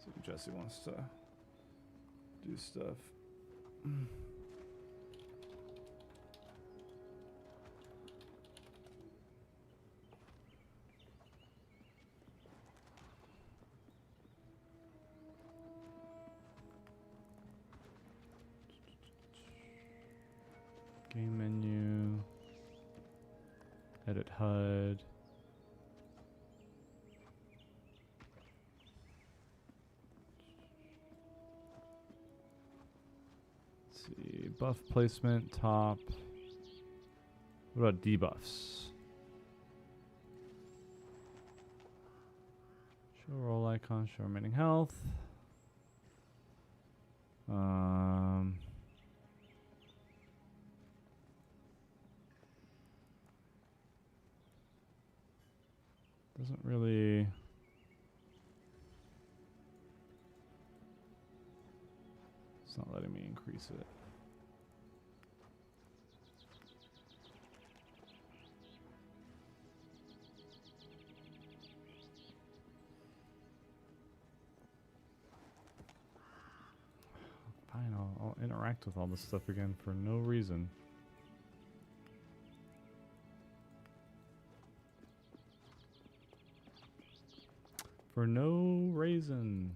So Jesse wants to do stuff. Game menu. Edit HUD. Let's see. Buff placement, top. What about debuffs? Show roll icon, show remaining health. Doesn't really. It's not letting me increase it. Fine, I'll interact with all this stuff again for no reason. For no reason.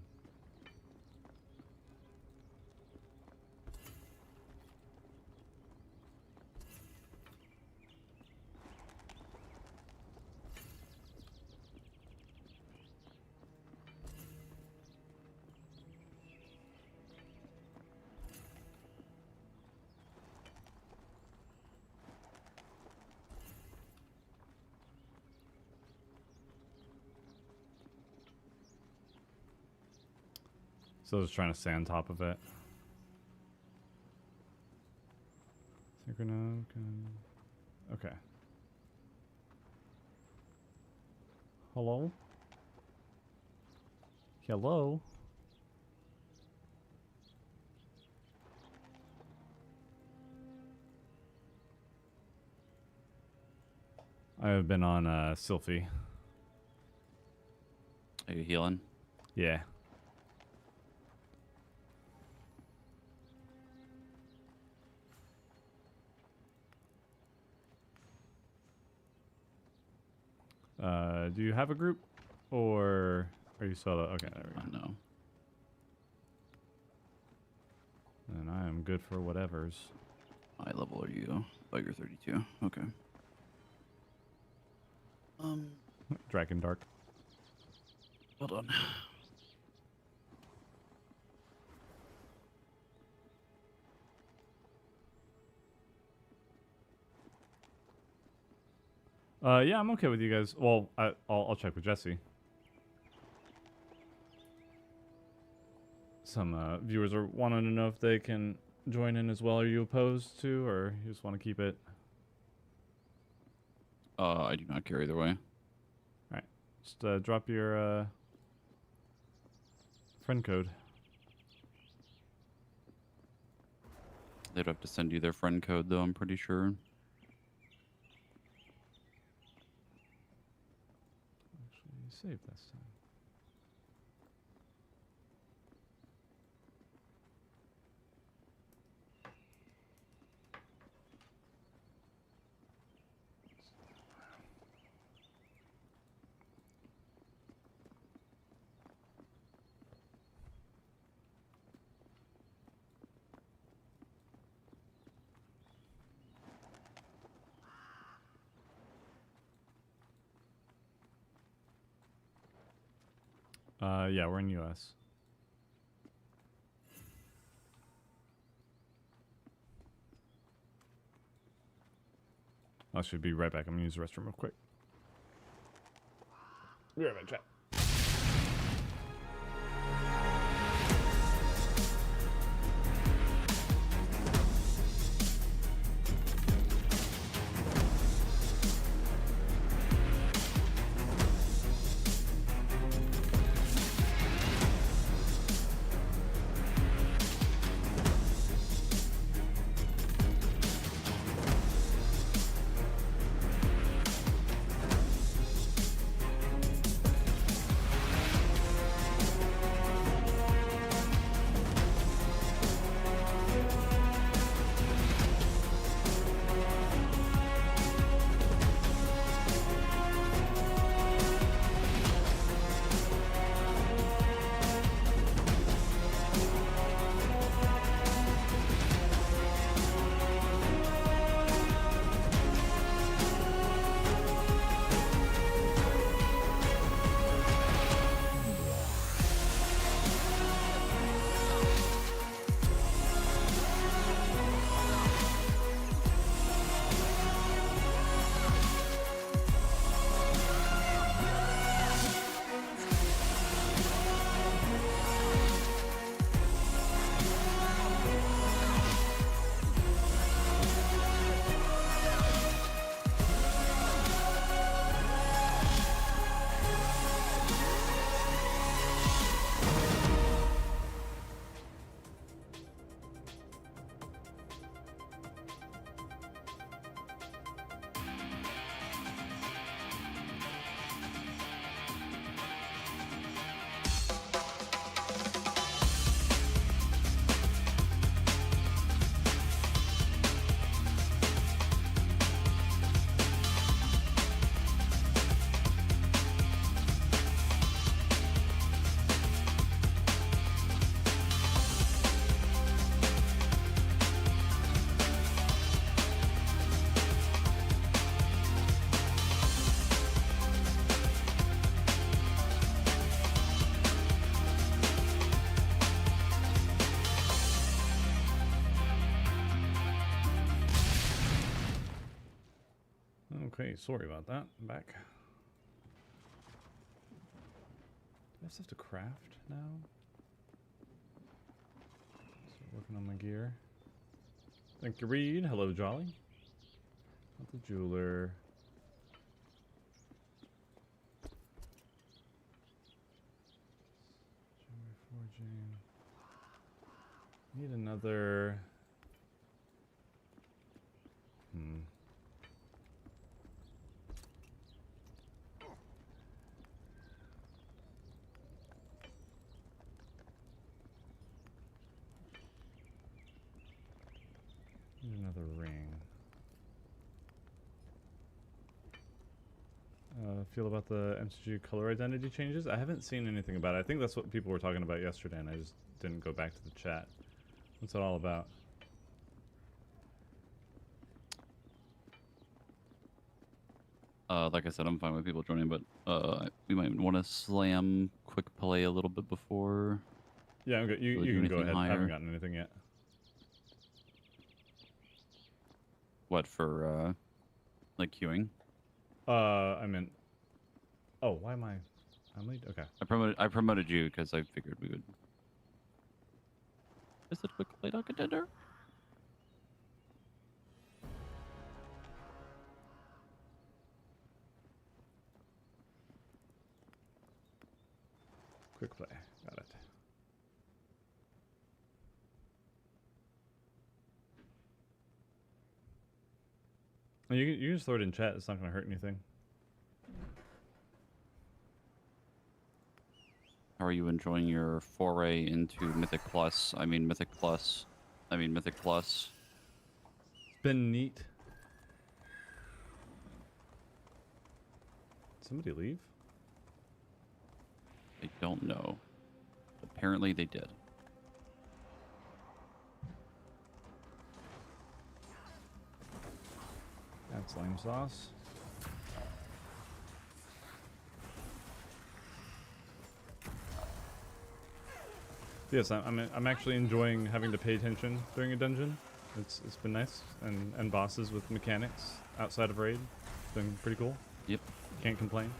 So I was trying to stay on top of it. Synchrono. Okay. Hello? Hello? I've been on Sylphie. Are you healing? Yeah. Do you have a group, or are you solo? Okay, there we go. No. And I am good for whatever's. High level are you? Oh, you're 32. Okay. Dragon Dark. Hold on. Yeah, I'm okay with you guys. Well, I'll check with Jesse. Some viewers are wanting to know if they can join in as well. Are you opposed to, or you just want to keep it? I do not care either way. Alright. Just drop your friend code. They'd have to send you their friend code, though, I'm pretty sure. Actually, save this time. Yeah, we're in US. I should be right back. I'm gonna use the restroom real quick. Be right back, chat. Okay, sorry about that. I'm back. Do I have stuff to craft now? Start working on my gear. Thank you, Reed. Hello, Jolly. Not the jeweler. Jewelry forging. Need another. Need another ring. feel about the MCG color identity changes. I haven't seen anything about it. I think that's what people were talking about yesterday, and I just didn't go back to the chat. What's it all about? Like I said, I'm fine with people joining, but we might want to slam quick play a little bit before. Yeah, I'm good. You Really do can go anything ahead. I haven't higher. gotten anything yet. What for? Like queuing? I meant. Oh, why am I? I'm late. Okay. I promoted you because I figured we would. Is it quick play not contender? Quick play. Got it. You can just throw it in chat. It's not going to hurt anything. How are you enjoying your foray into Mythic Plus? I mean Mythic Plus. I mean Mythic Plus. It's been neat. Did somebody leave? I don't know. Apparently they did. That's lame sauce. Yes, I'm actually enjoying having to pay attention during a dungeon. It's been nice, and bosses with mechanics outside of raid. It's been pretty cool. Yep. Can't complain.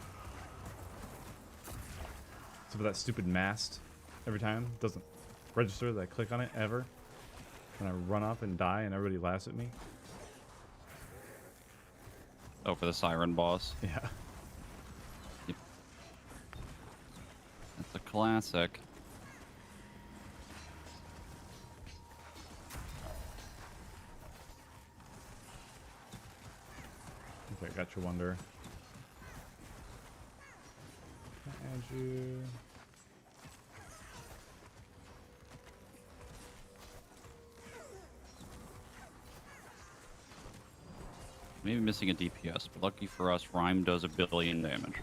Except for that stupid mast. Every time doesn't register that I click on it ever, and I run up and die, and everybody laughs at me. Oh, for the Siren boss. Yeah. Yep. That's a classic. Okay, got your wonder. Add you. Maybe missing a DPS, but lucky for us, Rhyme does 1 billion damage.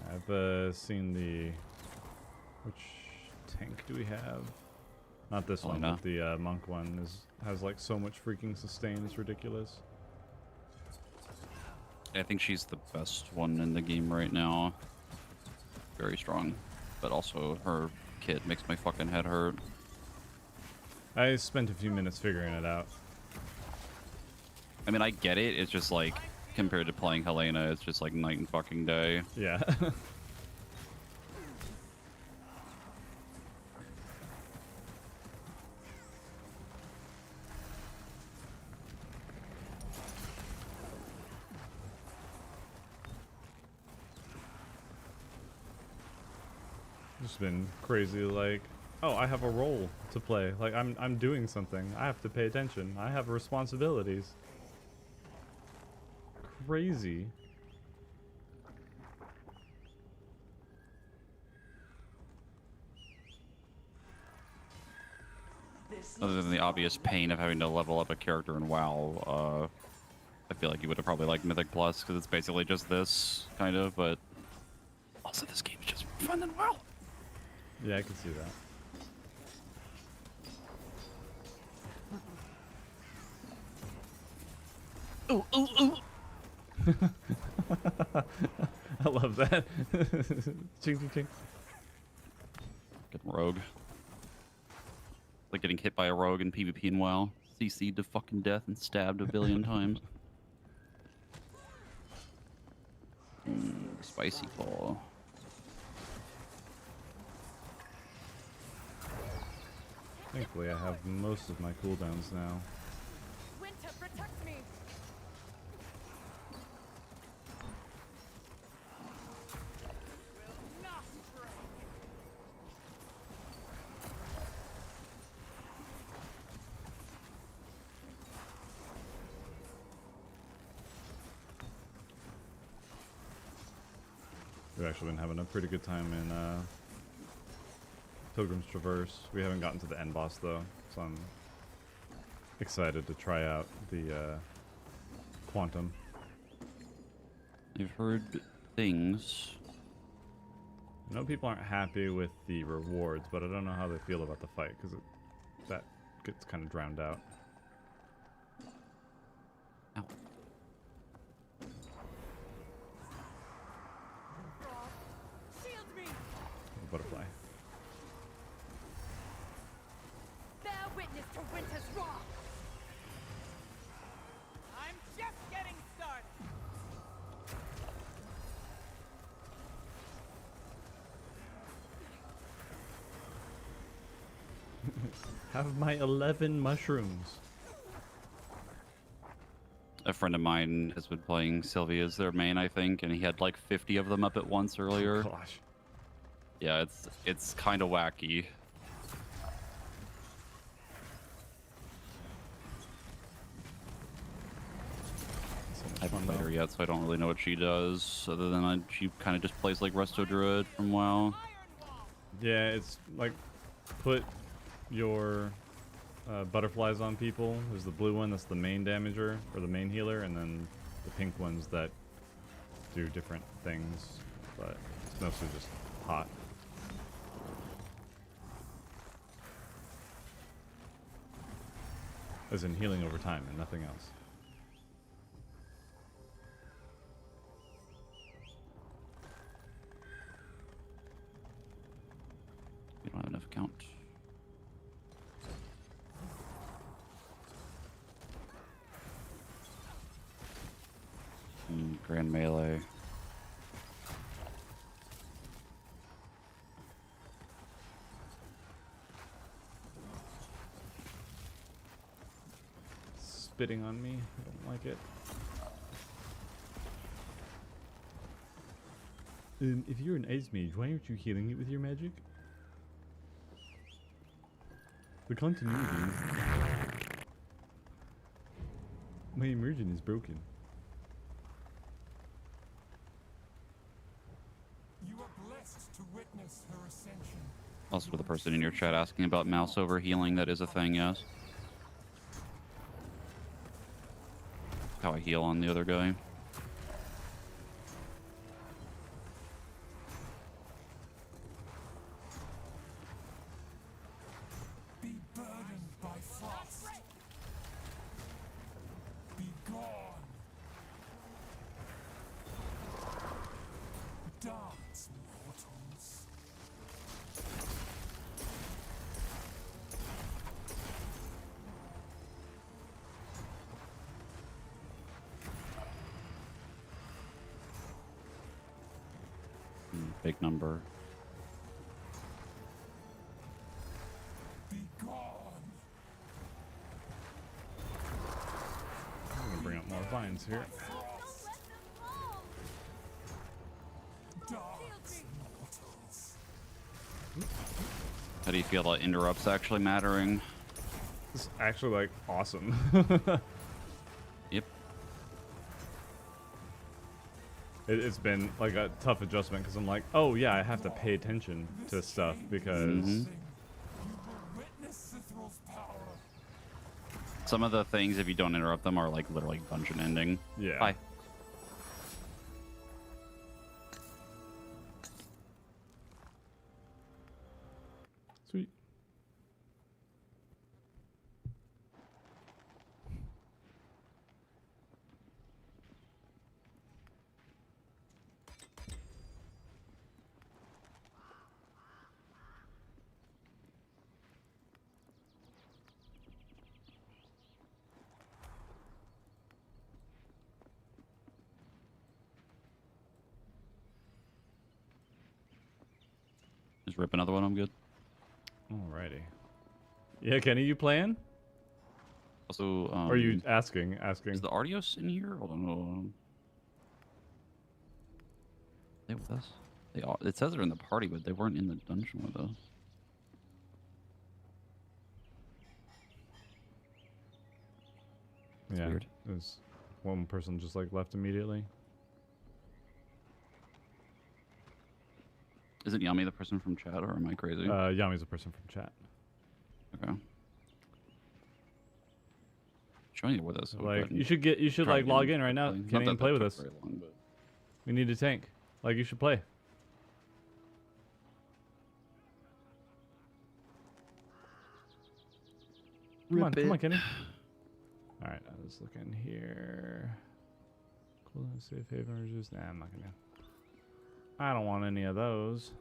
I've seen the... Which tank do we have? Not this one, Helena. but the monk one has like so much freaking sustain, it's ridiculous. I think she's the best one in the game right now. Very strong. But also her kit makes my fucking head hurt. I spent a few minutes figuring it out. I mean, I get it. It's just like, compared to playing Helena, it's just like night and fucking day. Yeah. Just been crazy, like, oh, I have a role to play. Like, I'm doing something. I have to pay attention. I have responsibilities. Crazy. Other than the obvious pain of having to level up a character in WoW, I feel like you would have probably liked Mythic Plus, because it's basically just this, kind of, but also this game's just more fun than WoW. Yeah, I can see that. Ooh, ooh, ooh! I love that. Ching, ching, ching. Get rogue. Like getting hit by a rogue in PvP in WoW. CC'd to fucking death and stabbed 1 billion times. Spicy ball. Thankfully, I have most of my cooldowns now. Winter, protect me! Will not break! We've actually been having a pretty good time in Pilgrim's Traverse. We haven't gotten to the end boss though, so I'm excited to try out the Quantum. I've heard things. I know people aren't happy with the rewards, but I don't know how they feel about the fight because that gets kind of drowned out. Ow. Shield me! The butterfly. Bear witness to winter's wrath! I'm just getting started! Have my 11 mushrooms. A friend of mine has been playing Sylvia as their main, I think, and he had like 50 of them up at once earlier. Oh, gosh. Yeah, it's kind of wacky. I haven't played her yet, so I don't really know what she does. Other than she kind of just plays like Resto Druid from WoW. Iron Wall! Yeah, it's like put your butterflies on people. There's the blue one that's the main damager or the main healer, and then the pink ones that do different things, but it's mostly just hot. As in healing over time and nothing else. We don't have enough count. Grand melee. Spitting on me. I don't like it. If you're an ice mage, why aren't you healing it with your magic? The continuity is... My immersion is broken. You are blessed to witness her ascension. Also, for the person in your chat asking about mouse over healing, that is a thing, yes. How I heal on the other guy. Be burdened by frost. Be gone. Dance, mortals. Big number. Be gone. I'm gonna bring up more vines here. Don't let them fall! Dance, mortals. How do you feel about interrupts actually mattering? It's actually like awesome. Yep. It's been like a tough adjustment because I'm like, oh yeah, I have to pay attention to stuff because You will witness Cithral's power. Some of the things, if you don't interrupt them, are like literally dungeon ending. yeah. Bye. Sweet. Just rip another one, I'm good. Alrighty. Yeah, Kenny, you playing? Also, Or are you asking? is the Artios in here? Hold on. They with us? They are. It says they're in the party, but they weren't in the dungeon with us. Yeah. weird. There's one person just like left immediately. Isn't Yami the person from chat, or am I crazy? Yami's a person from chat. Okay. Join you with us. Like you should like log in right now. Can't even play with us. Long, but... We need a tank. Like you should play. Come on, Kenny. All right, I was looking here. Cool, safe haven reduce. Nah, I'm not gonna. I don't want any of those.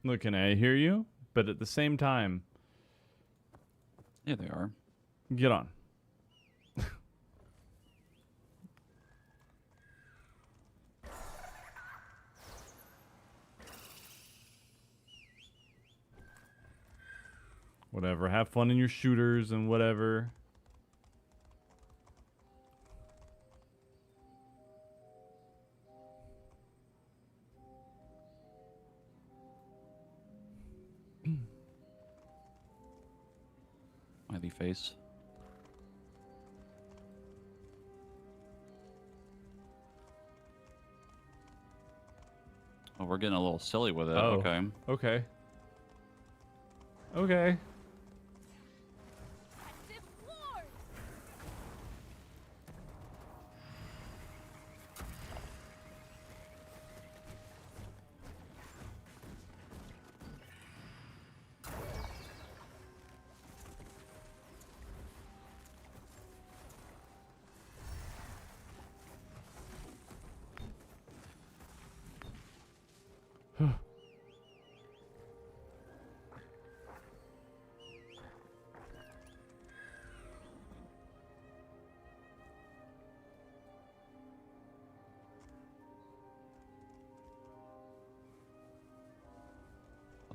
Look, can I hear you? But at the same time, Yeah, they are. get on. Whatever. Have fun in your shooters and whatever. Smiley face. Oh, we're getting a little silly with it. Oh. Okay. Okay. Okay. Active ward.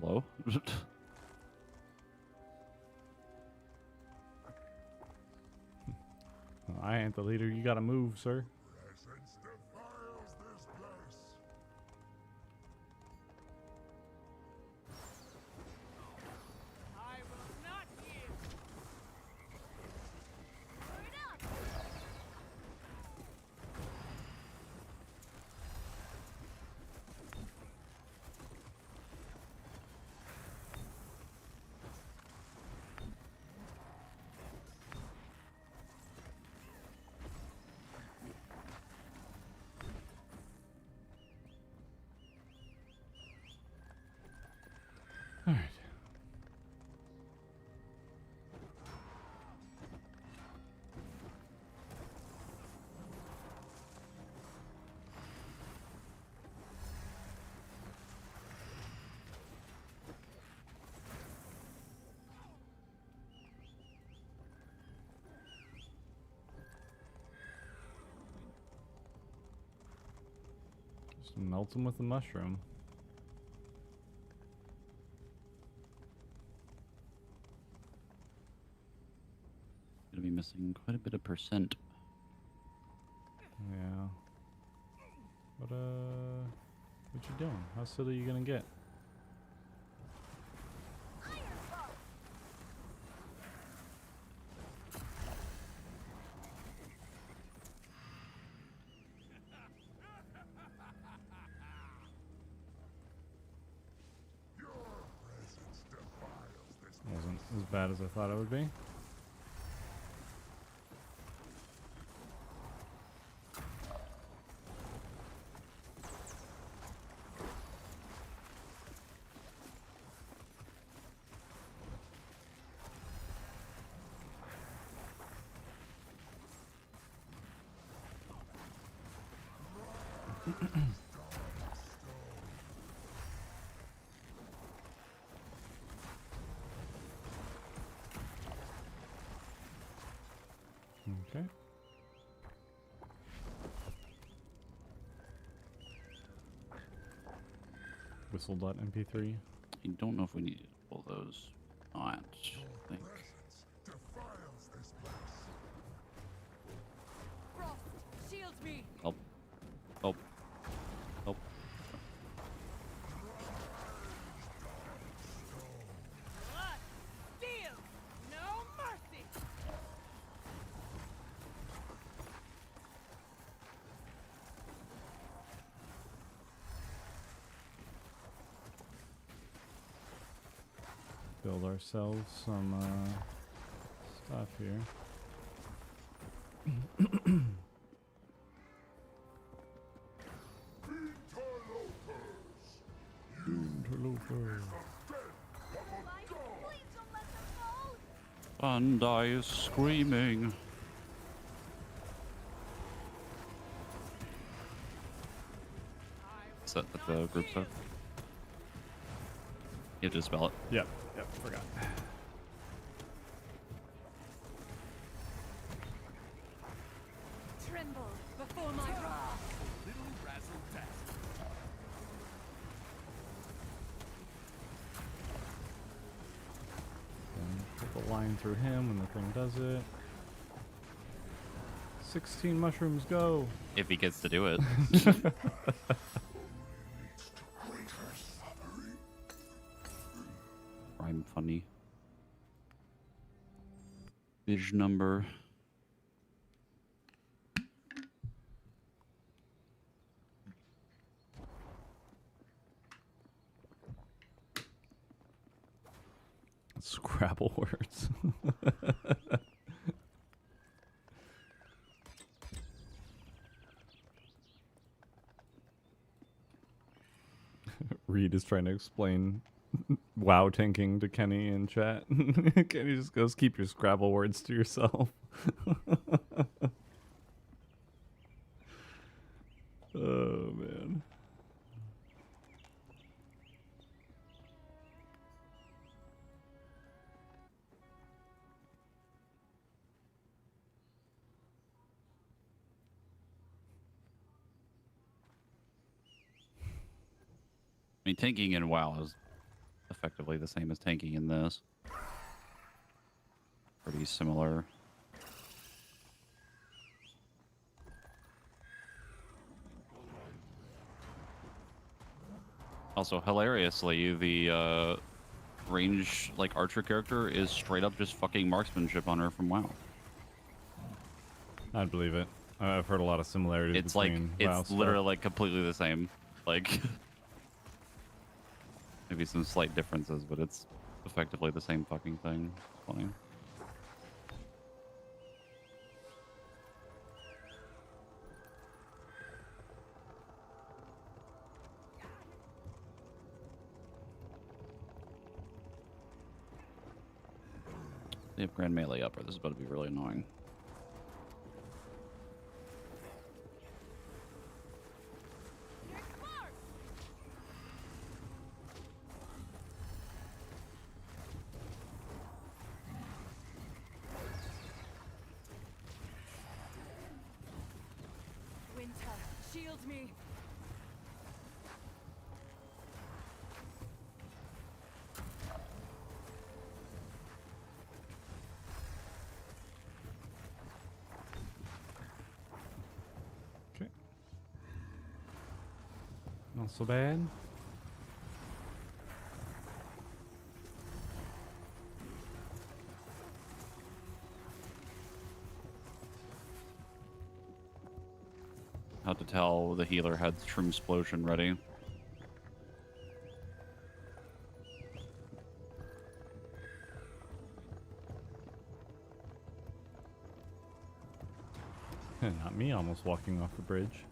Hello? I ain't the leader. You gotta move, sir. Presence defiles this place. I will not yield. Word up. All right. Just melt them with the mushroom. Gonna be missing quite a bit of percent. Yeah. What what you doing? How silly are you gonna get? Your presence defiles this Wasn't as bad as I thought it would be. Okay. Whistle.mp3. I don't know if we need all those. I think. presence defiles this place. Frost, shield me. Help. Help. Help. build ourselves some stuff here. Interlopers. Please don't let them fall. Bandai is screaming. Is that the group stuff? You have to spell it. Yep, forgot. Tremble before my wrath. Put the line through him when the thing does it. 16 mushrooms, go! If he gets to do it. Rhyme funny. Vision number. Scrabble words. Reed is trying to explain WoW tanking to Kenny in chat. Kenny just goes, keep your Scrabble words to yourself. Oh, man. I mean, tanking in WoW is effectively the same as tanking in this. Pretty similar. Also, hilariously, the range, like, archer character is straight up just fucking marksmanship on her from WoW. I'd believe it. I've heard a lot of similarities It's like, between it's WoW stuff. literally like completely the same. Like, maybe some slight differences, but it's effectively the same fucking thing. Funny. They have grand melee up, or this is about to be really annoying. Winter, shield me. Okay. Not so bad. How to tell the healer had Shroom Explosion ready. Not me almost walking off the bridge.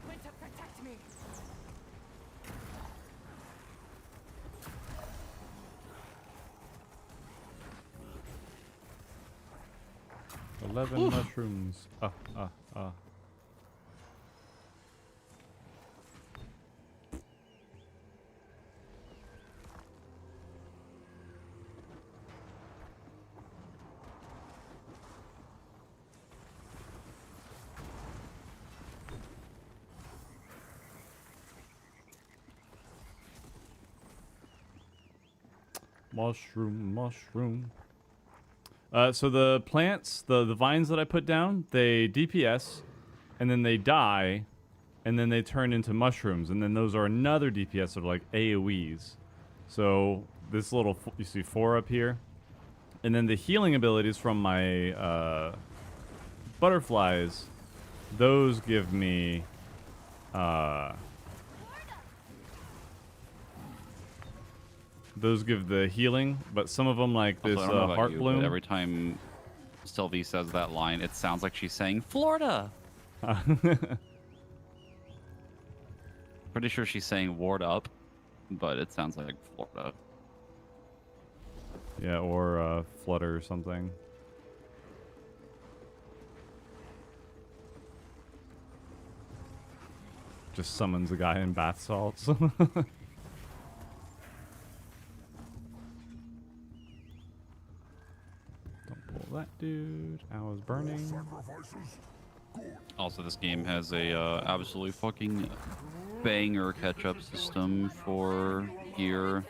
Winter, protect me. 11 mushrooms. Ah. Mushroom, mushroom. So the plants, the vines that I put down, they DPS, and then they die, and then they turn into mushrooms, and then those are another DPS of like AoEs. So this little, you see 4 up here, and then the healing abilities from my butterflies, those give me those give the healing, but some of them like this Also, I don't know about heart you, bloom. but every time Sylvie says that line, it sounds like she's saying Florida. Pretty sure she's saying ward up, but it sounds like Florida. Yeah, or flutter or something. Just summons a guy in bath salts. Don't pull that dude. I was burning. Sacrifices? Good. Also, this game has a absolutely fucking banger catch-up system for gear.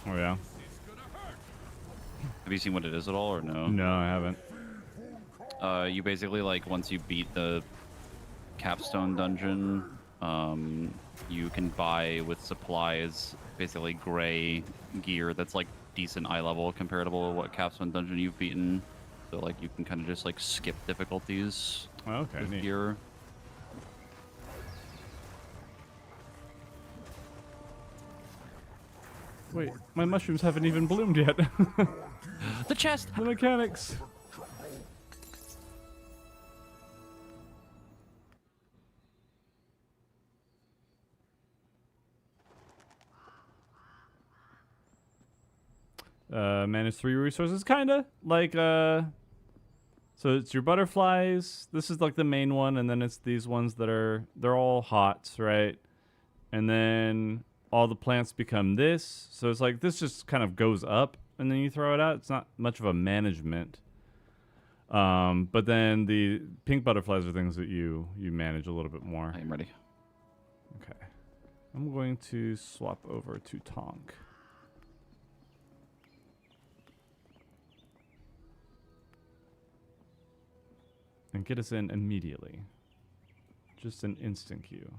Oh yeah. Have you seen what it is at all, or no? No, I haven't. You basically, like, once you beat the capstone dungeon, you can buy with supplies basically gray gear that's like decent eye level comparable to what capstone dungeon you've beaten. So like you can kind of just like skip difficulties Oh, okay, with neat. gear. Wait, my mushrooms haven't even bloomed yet. The chest! The mechanics. Manage 3 resources, kinda like so it's your butterflies. This is like the main one, and then it's these ones that they're all hots, right? And then all the plants become this. So it's like this just kind of goes up, and then you throw it out. It's not much of a management. But then the pink butterflies are things that you manage a little bit more. I am ready. Okay, I'm going to swap over to Tonk. And get us in immediately. Just an instant queue.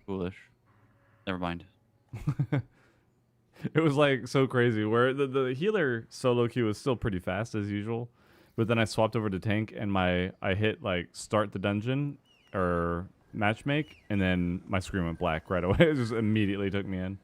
Foolish. Never mind. It was like so crazy where the healer solo queue was still pretty fast as usual. But then I swapped over to tank and I hit like start the dungeon or matchmake, and then my screen went black right away. It just immediately took me in.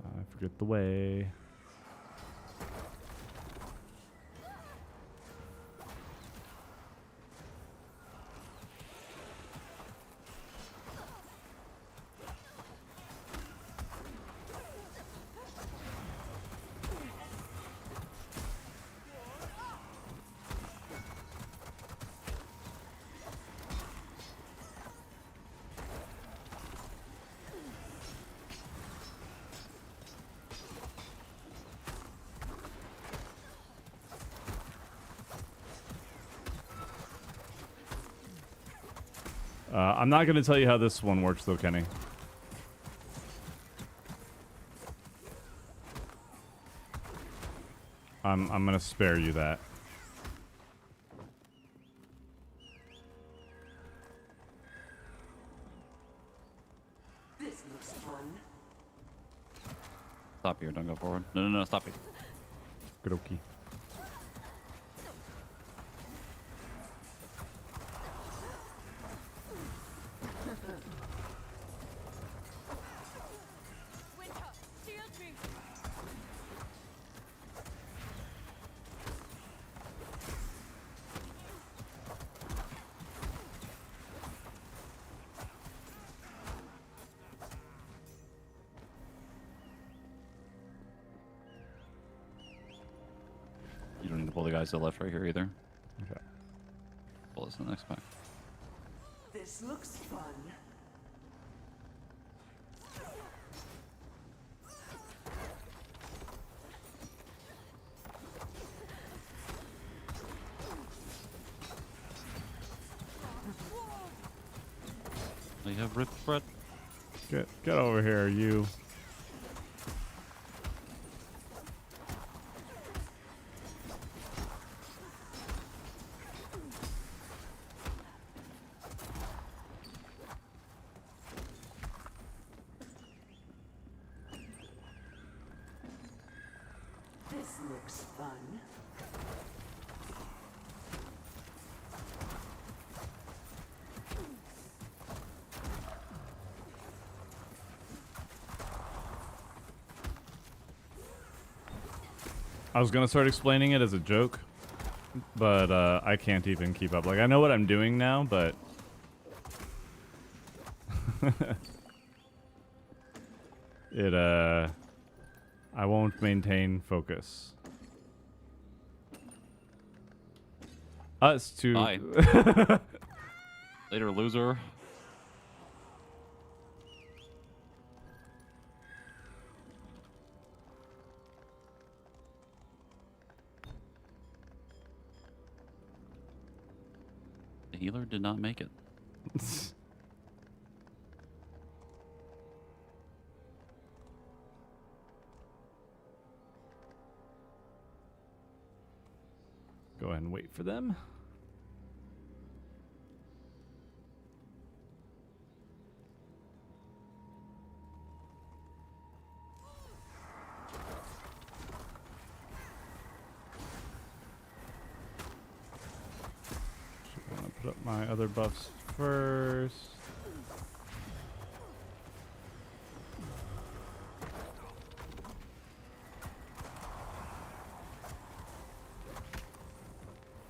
I forget the way. I'm not going to tell you how this one works, though, Kenny. I'm going to spare you that. This looks fun. Stop here, don't go forward. No, stop it. Good okey. Winter, shield me. pull the guys to the left right here either. Okay. Pull this in the next pack. This looks fun. They have ripped Brett. Get over here, you. This looks fun. I was gonna start explaining it as a joke, but I can't even keep up. Like, I know what I'm doing now, but I won't maintain focus. Us to Bye. Later, loser. The healer did not make it. Go ahead and wait for them. I'm gonna put up my other buffs first.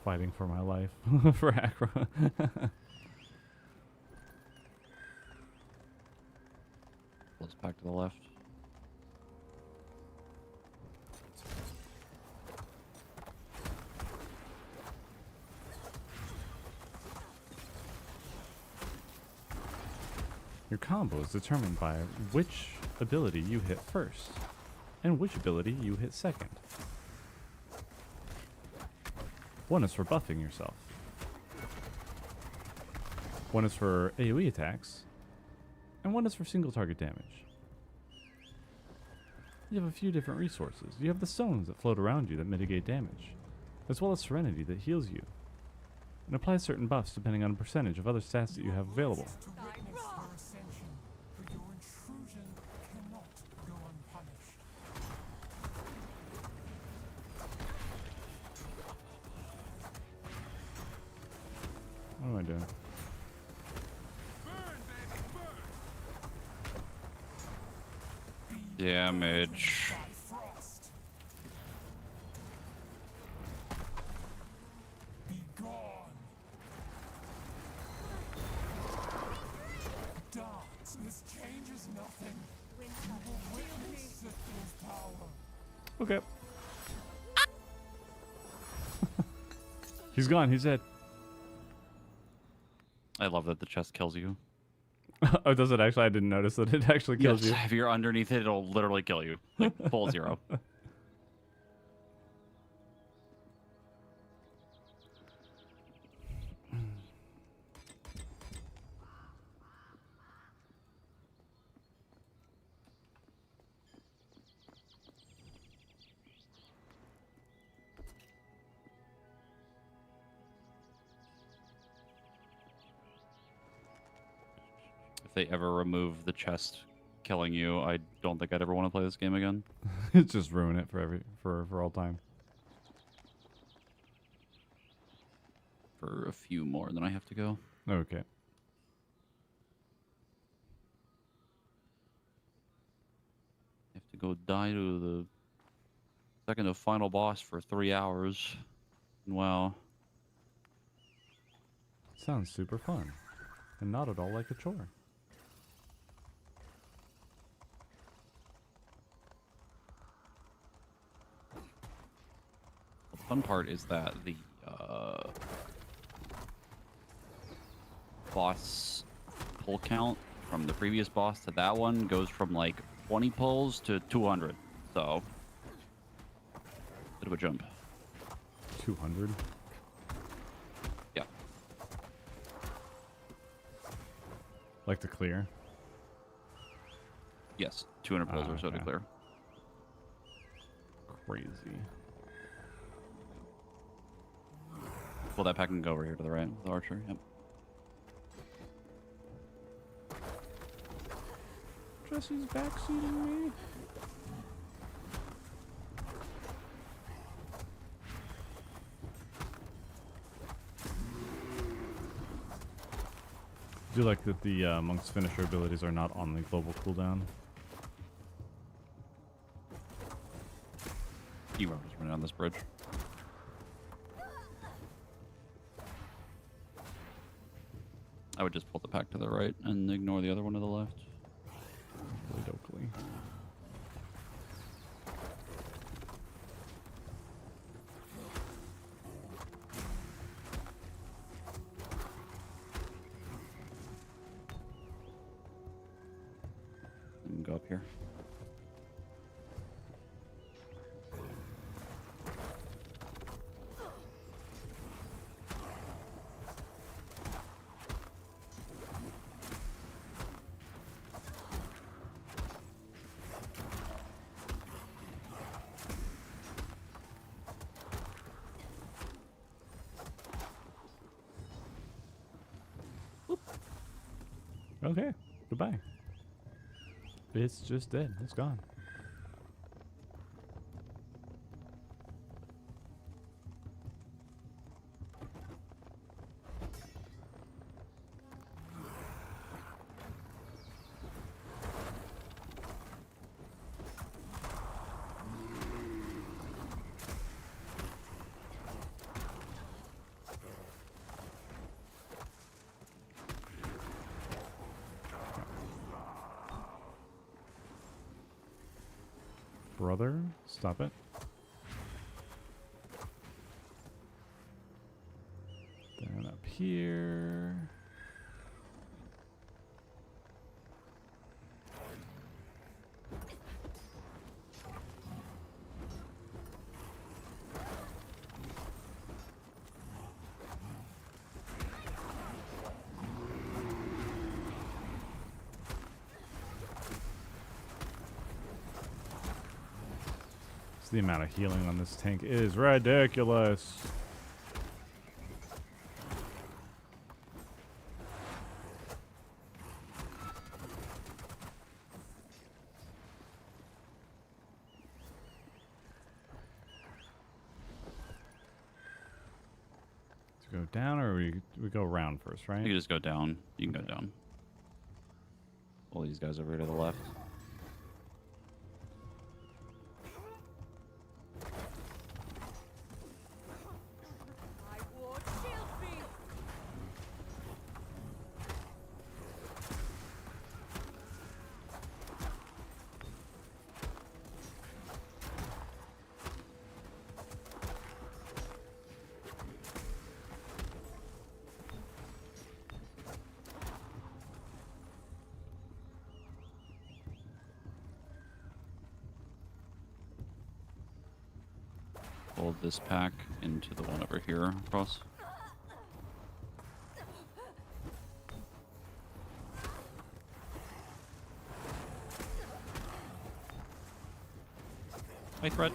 Fighting for my life for Acro. Let's back to the left. Your combo is determined by which ability you hit first, and which ability you hit second. One is for buffing yourself. One is for AoE attacks, and one is for single target damage. You have a few different resources. You have the stones that float around you that mitigate damage, as well as Serenity that heals you, and applies certain buffs depending on a percentage of other stats that you have available. To witness her ascension, but your intrusion cannot go unpunished. What am I doing? Damage. By frost. Be gone. Dance. This changes nothing. You will witness Sith's power. Okay. He's gone. He's dead. I love that the chest kills you. Oh, does it actually? I didn't notice that it actually kills you. If you're underneath it, it'll literally kill you. Like full zero. If they ever remove the chest killing you, I don't think I'd ever want to play this game again. Just ruin it for all time. For a few more, then I have to go. Okay. I have to go die to the second to final boss for 3 hours. Wow. Sounds super fun, and not at all like a chore. fun part is that the boss pull count from the previous boss to that one goes from like 20 pulls to 200. So, bit of a jump. 200. Yeah. Like to clear. Yes, 200 pulls or so to okay. clear. Crazy. Well, that pack can go over here to the right with the archer. Yep. Jesse's backseating me. I do like that the monk's finisher abilities are not on the global cooldown. You are just running on this bridge. I would just pull the pack to the right and ignore the other one to the left. Dokily. And go up here. Okay, goodbye. It's just dead. It's gone. Brother, stop it. Then up here. The amount of healing on this tank is ridiculous. To go down, or we go around first, right? You can just go down. You can go down. All these guys over here to the left. Fold this pack into the one over here across. My threat.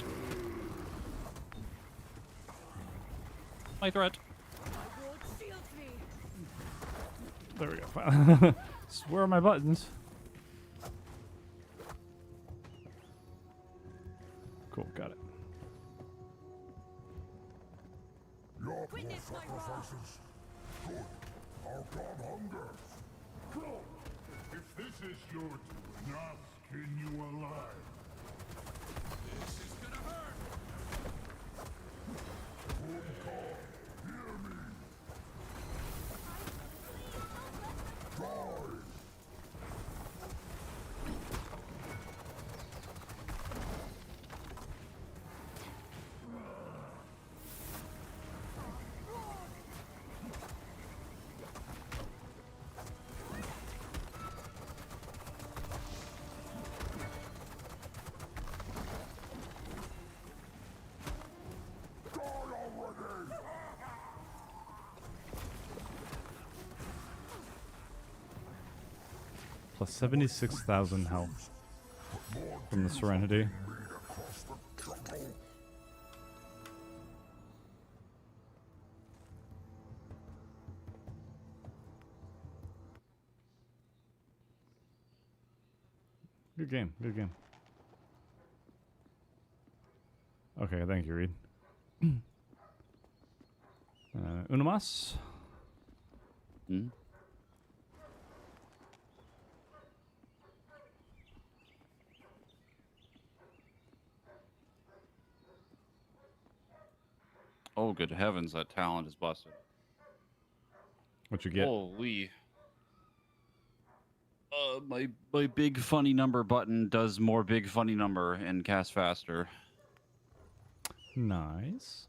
My threat. There we go. Where are my buttons? Cool, got it. Your poor sacrifices. Good. Our god hungers. Go. If this is your doing, now skin you alive. This is gonna hurt. Good god, hear me. Die. Plus 76,000 health from the Serenity. Good game, good game. Okay, thank you, Reed. Una más? Hmm? Oh, good heavens, that talent is busted. What you get? Holy. My big funny number button does more big funny number and cast faster. Nice.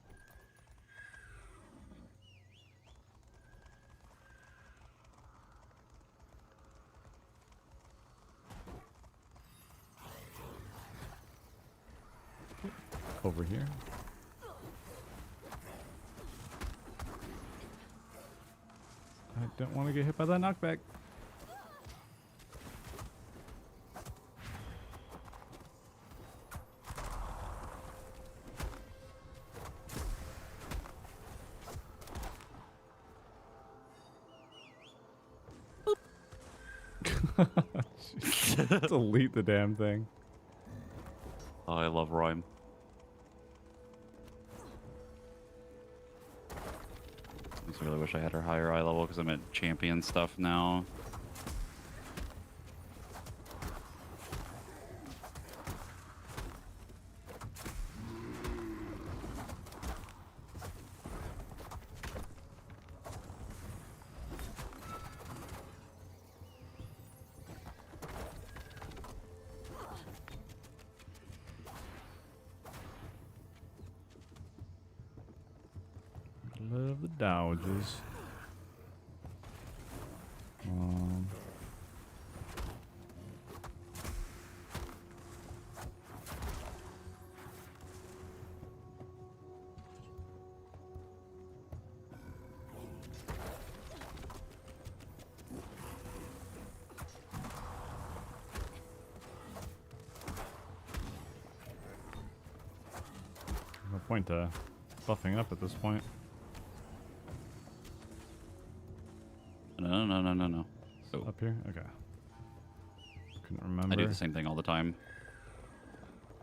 Over here. I don't want to get hit by that knockback. Delete the damn thing. Oh, I love Rhyme. I just really wish I had her higher eye level because I'm at champion stuff now. Love the dodges. No point buffing up at this point. No. Oh. Up here? Okay. Couldn't remember. I do the same thing all the time.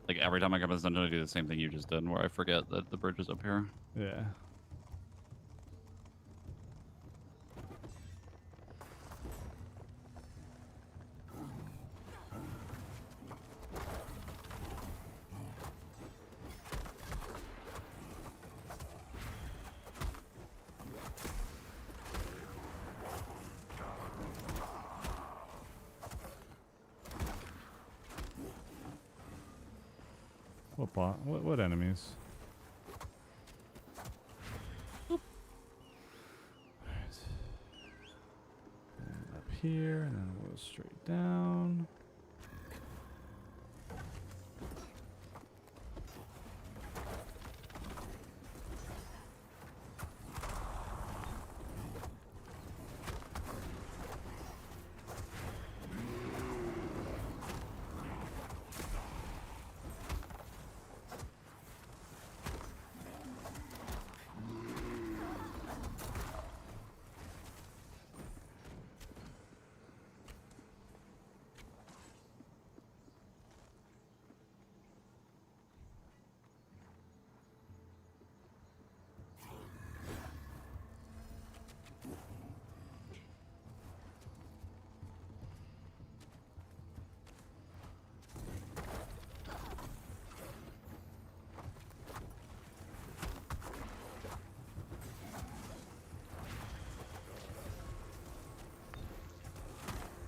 Like every time I come to this dungeon, I do the same thing you just did, where I forget that the bridge is up here. Yeah. What bot? What enemies? Alright. And up here, and then we'll go straight down.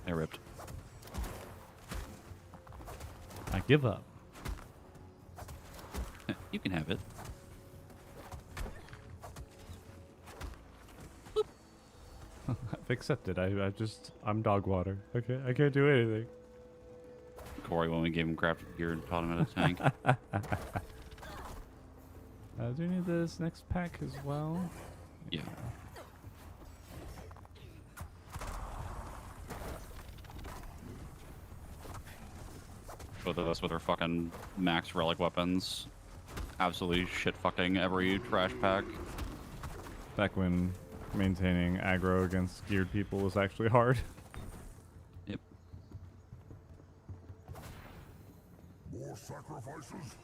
I ripped. I give up. You can have it. I've accepted. I'm dog water. Okay, I can't do anything. Corey, when we gave him crafted gear and taught him how to tank. Do you need this next pack as well? Yeah. both of us with our fucking max relic weapons. Absolutely shit fucking every trash pack. Back when maintaining aggro against geared people was actually hard. Yep. More sacrifices?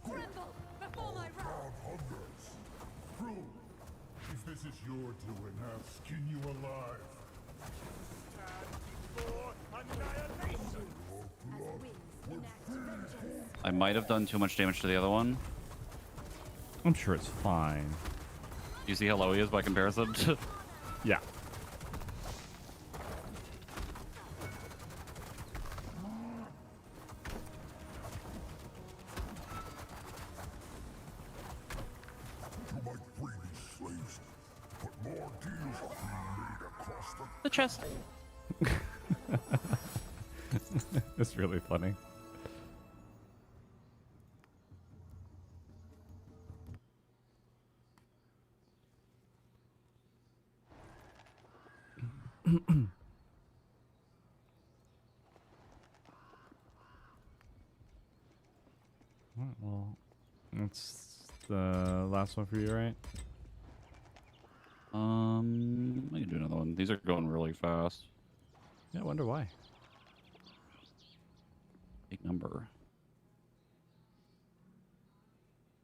Tremble before my wrath. God hungers. True. If this is your doing, I'll skin you alive. I might have done too much damage to the other one. I'm sure it's fine. You see how low he is by comparison? Yeah. You might free these slaves, but more deals are being made across the The chest. It's really funny. Alright, well, that's the last one for you, right? I can do another one. These are going really fast. Yeah, I wonder why. Big number.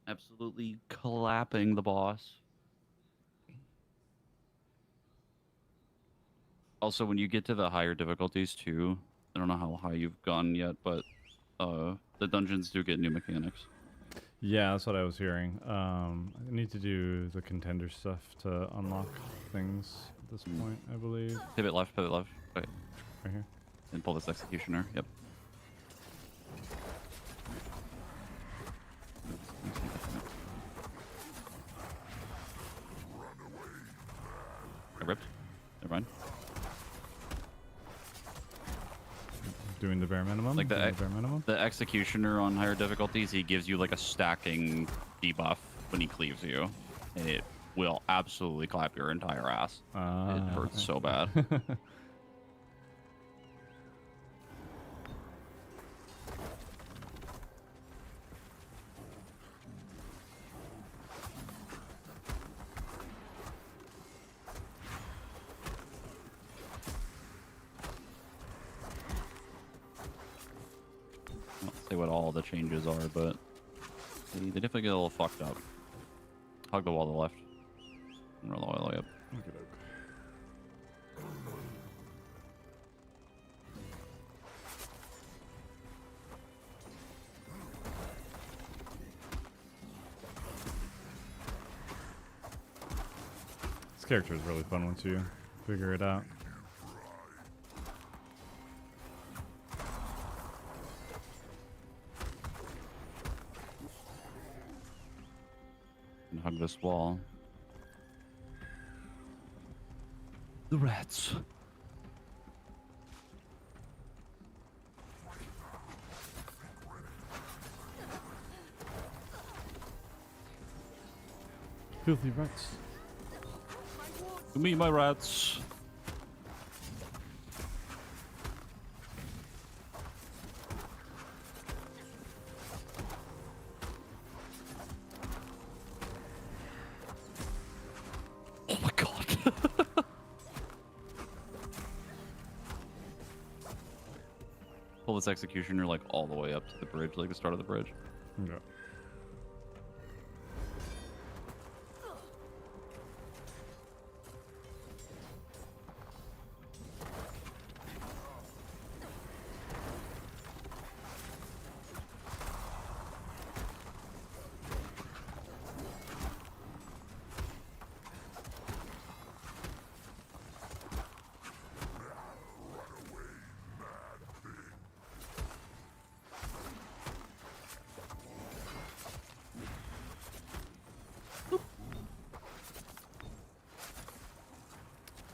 Absolutely clapping the boss. Also, when you get to the higher difficulties too, I don't know how high you've gone yet, but the dungeons do get new mechanics. Yeah, that's what I was hearing. I need to do the contender stuff to unlock things at this point, I believe. Pivot left, wait, Right here. and pull this executioner. Yep. I ripped. Never mind. Doing the bare minimum. Like doing the bare minimum. The executioner on higher difficulties, he gives you like a stacking debuff when he cleaves you. And it will absolutely clap your entire ass. It hurts so bad. I won't say what all the changes are, but they definitely get a little fucked up. Hug the wall to the left. And roll all the way up. This character is really fun once you figure it out. And hug this wall. The rats. Filthy rats. To me, my rats. Oh my god. Pull this executioner like all the way up to the bridge, like the start of the bridge. Yeah.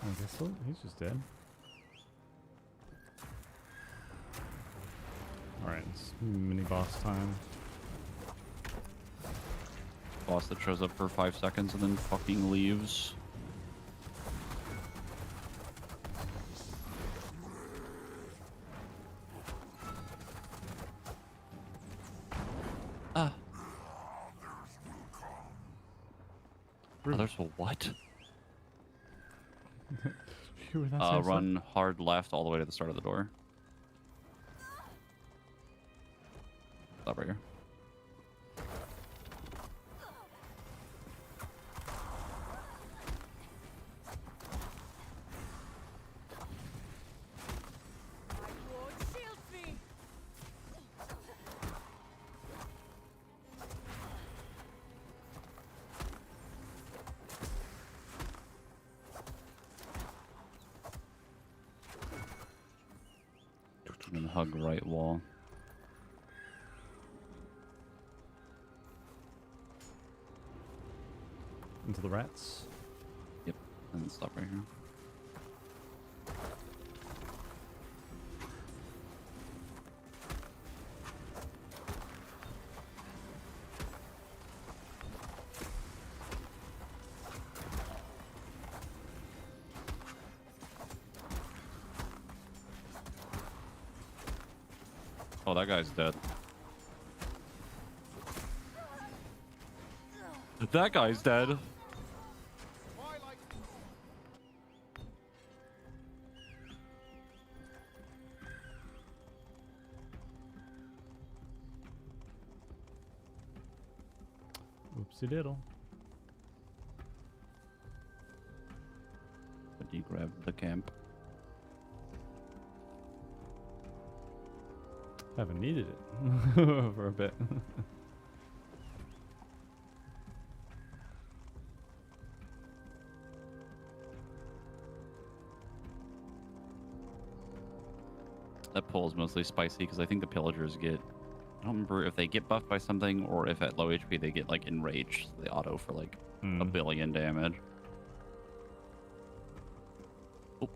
I guess so. He's just dead. Alright, it's mini boss time. Boss that shows up for 5 seconds and then fucking leaves. Oh, there's a what? Phew, that's nice. Run hard left all the way to the start of the door. Stop right here. My lord shields me. And hug right wall. Into the rats. Yep. And then stop right here. Oh, that guy's dead. That guy's dead. Oopsie diddle. But he grabbed the camp. Haven't needed it for a bit. That pull is mostly spicy because I think the pillagers get. I don't remember if they get buffed by something or if at low HP they get like enraged. So they auto for like a billion damage. Oh.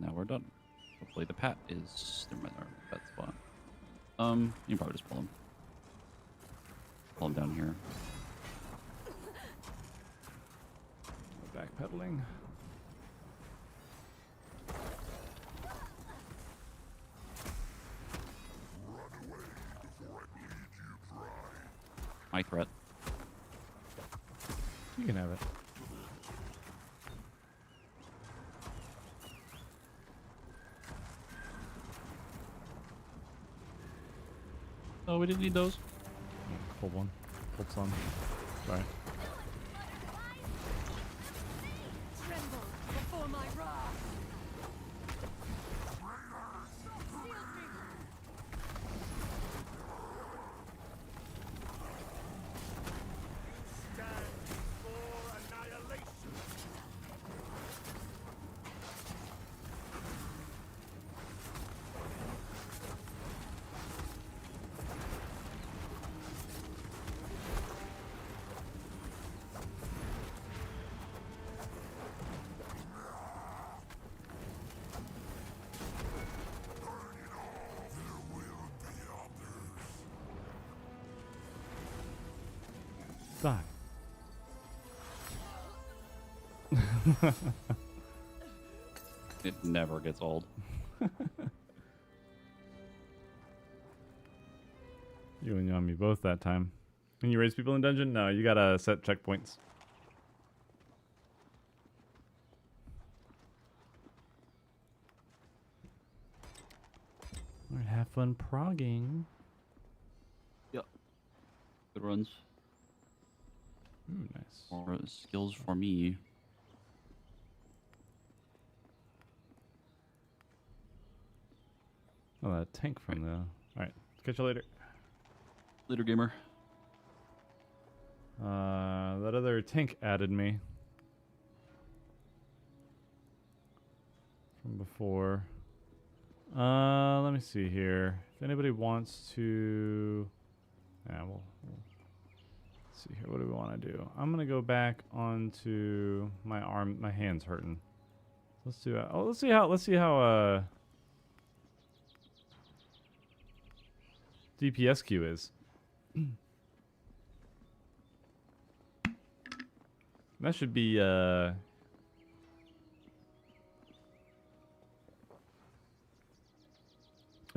Now we're done. Hopefully the pat is never mind, our pat spot. You can probably just pull him. Pull him down here. Backpedaling. My threat. You can have it. Oh, we didn't need those. Pulled one. Pulled some. Sorry. Tremble before my wrath. Shield me. Die. It never gets old. You and Yami both that time. Can you raise people in dungeon? No, you gotta set checkpoints. Alright, have fun progging. Yep. Good runs. Ooh, nice. More skills for me. Oh, that tank from the... Alright, catch you later. Leader gamer. That other tank added me. From before. Let me see here. If anybody wants to... Yeah, we'll see here. What do we want to do? I'm going to go back onto my arm. My hand's hurting. Let's do. Let's see how. Let's see how. DPS queue is. That should be. There's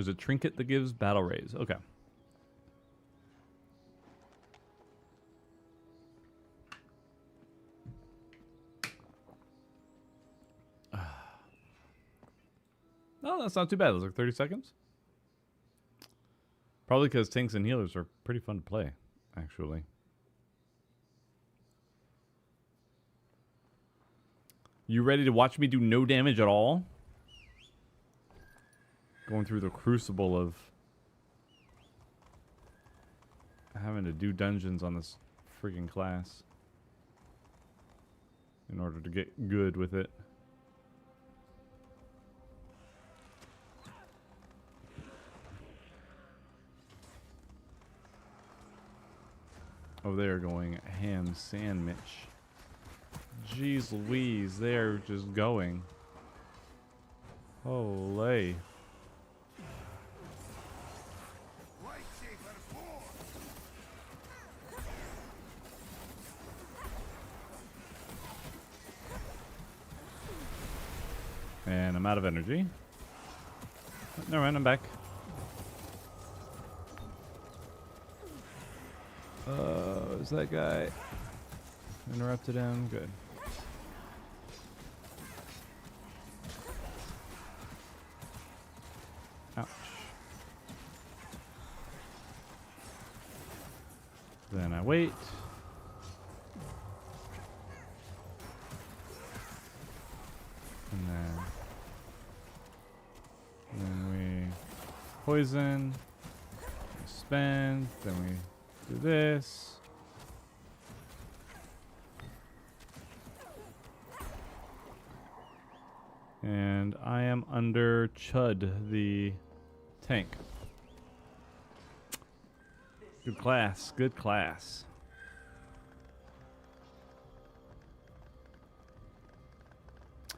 a trinket that gives battle raise. Okay. No, that's not too bad. It was like 30 seconds. Probably because tanks and healers are pretty fun to play, actually. You ready to watch me do no damage at all? Going through the crucible of having to do dungeons on this freaking class in order to get good with it. Oh, they're going ham sandwich. Jeez Louise, they're just going. Holy. And I'm out of energy. Never mind, I'm back. Is that guy? Interrupted him. Good. Ouch. Then I wait. And then we poison. We spend. Then we do this. And I am under Chud, the tank. Good class, good class.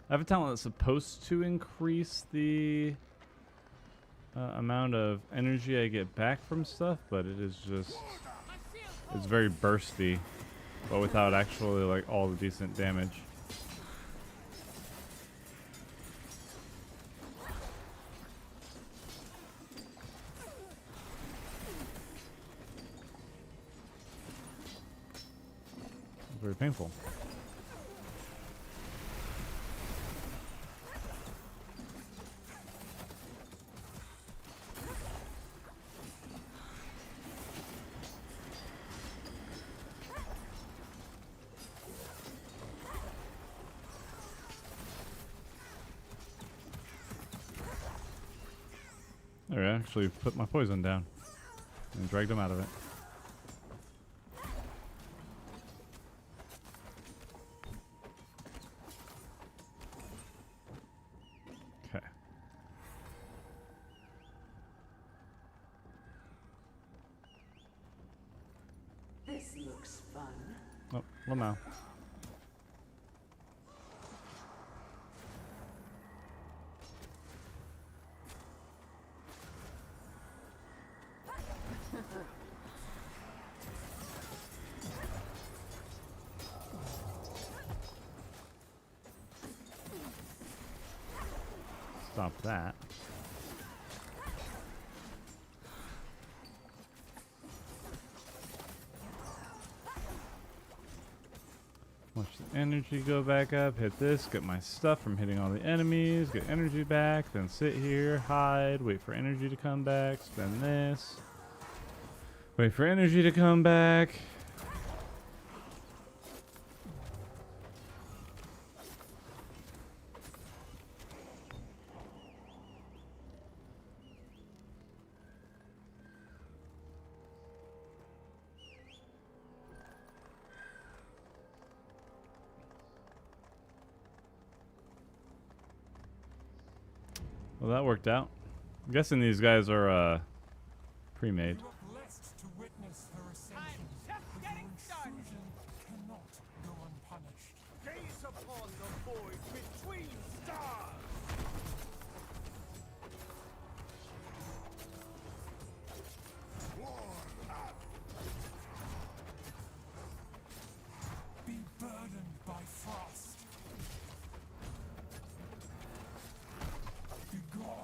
I have a talent that's supposed to increase the amount of energy I get back from stuff, but it is just, it's very bursty, but without actually like all the decent damage. Very painful. There, I actually put my poison down and dragged him out of it. Okay. This looks fun. Oh, Lamau. Stop that. Watch the energy go back up, hit this, get my stuff from hitting all the enemies, get energy back, then sit here, hide, wait for energy to come back, spend this, wait for energy to come back. Well, that worked out. I'm guessing these guys are pre-made. You are blessed to witness her ascension, I'm just but your getting started. intrusion cannot go unpunished. Gaze upon upon the void between stars. Be burdened by frost. Be gone.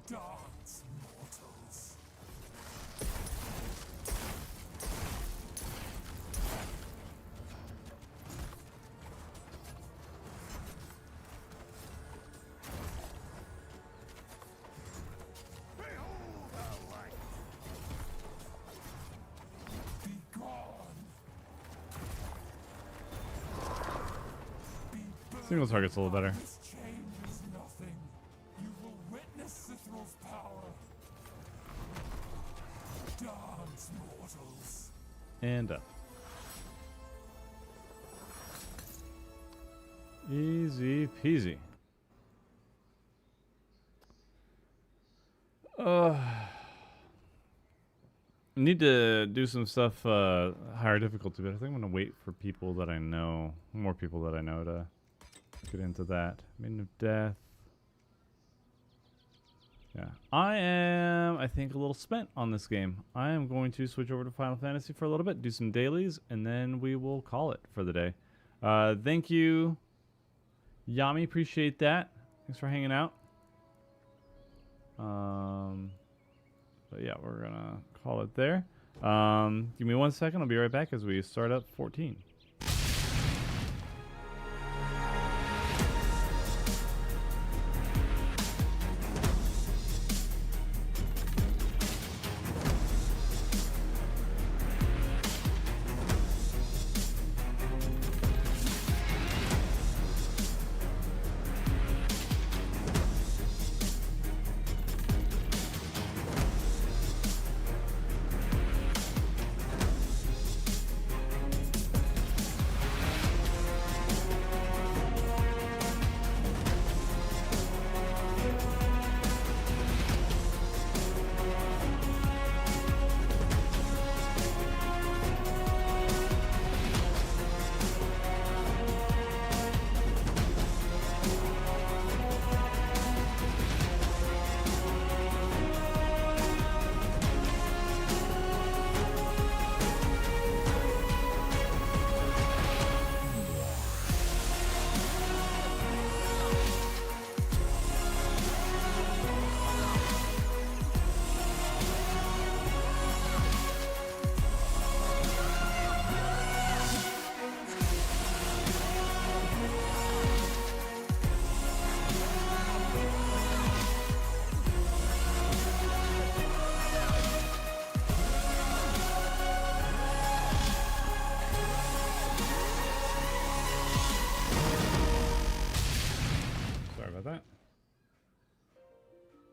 Dance, mortals. Behold the light. Be gone. Be burned. Single target's a little better. This changes nothing. You will witness Cithral's power. Dance, mortals. And up. Easy peasy. Need to do some stuff higher difficulty, but I think I'm gonna wait for people that I know, more people that I know, to get into that. Maiden of Death. Yeah, I am, I think, a little spent on this game. I am going to switch over to Final Fantasy for a little bit, do some dailies, and then we will call it for the day. Thank you, Yami. Appreciate that. Thanks for hanging out. But yeah, we're gonna call it there. Give me 1 second. I'll be right back as we start up 14.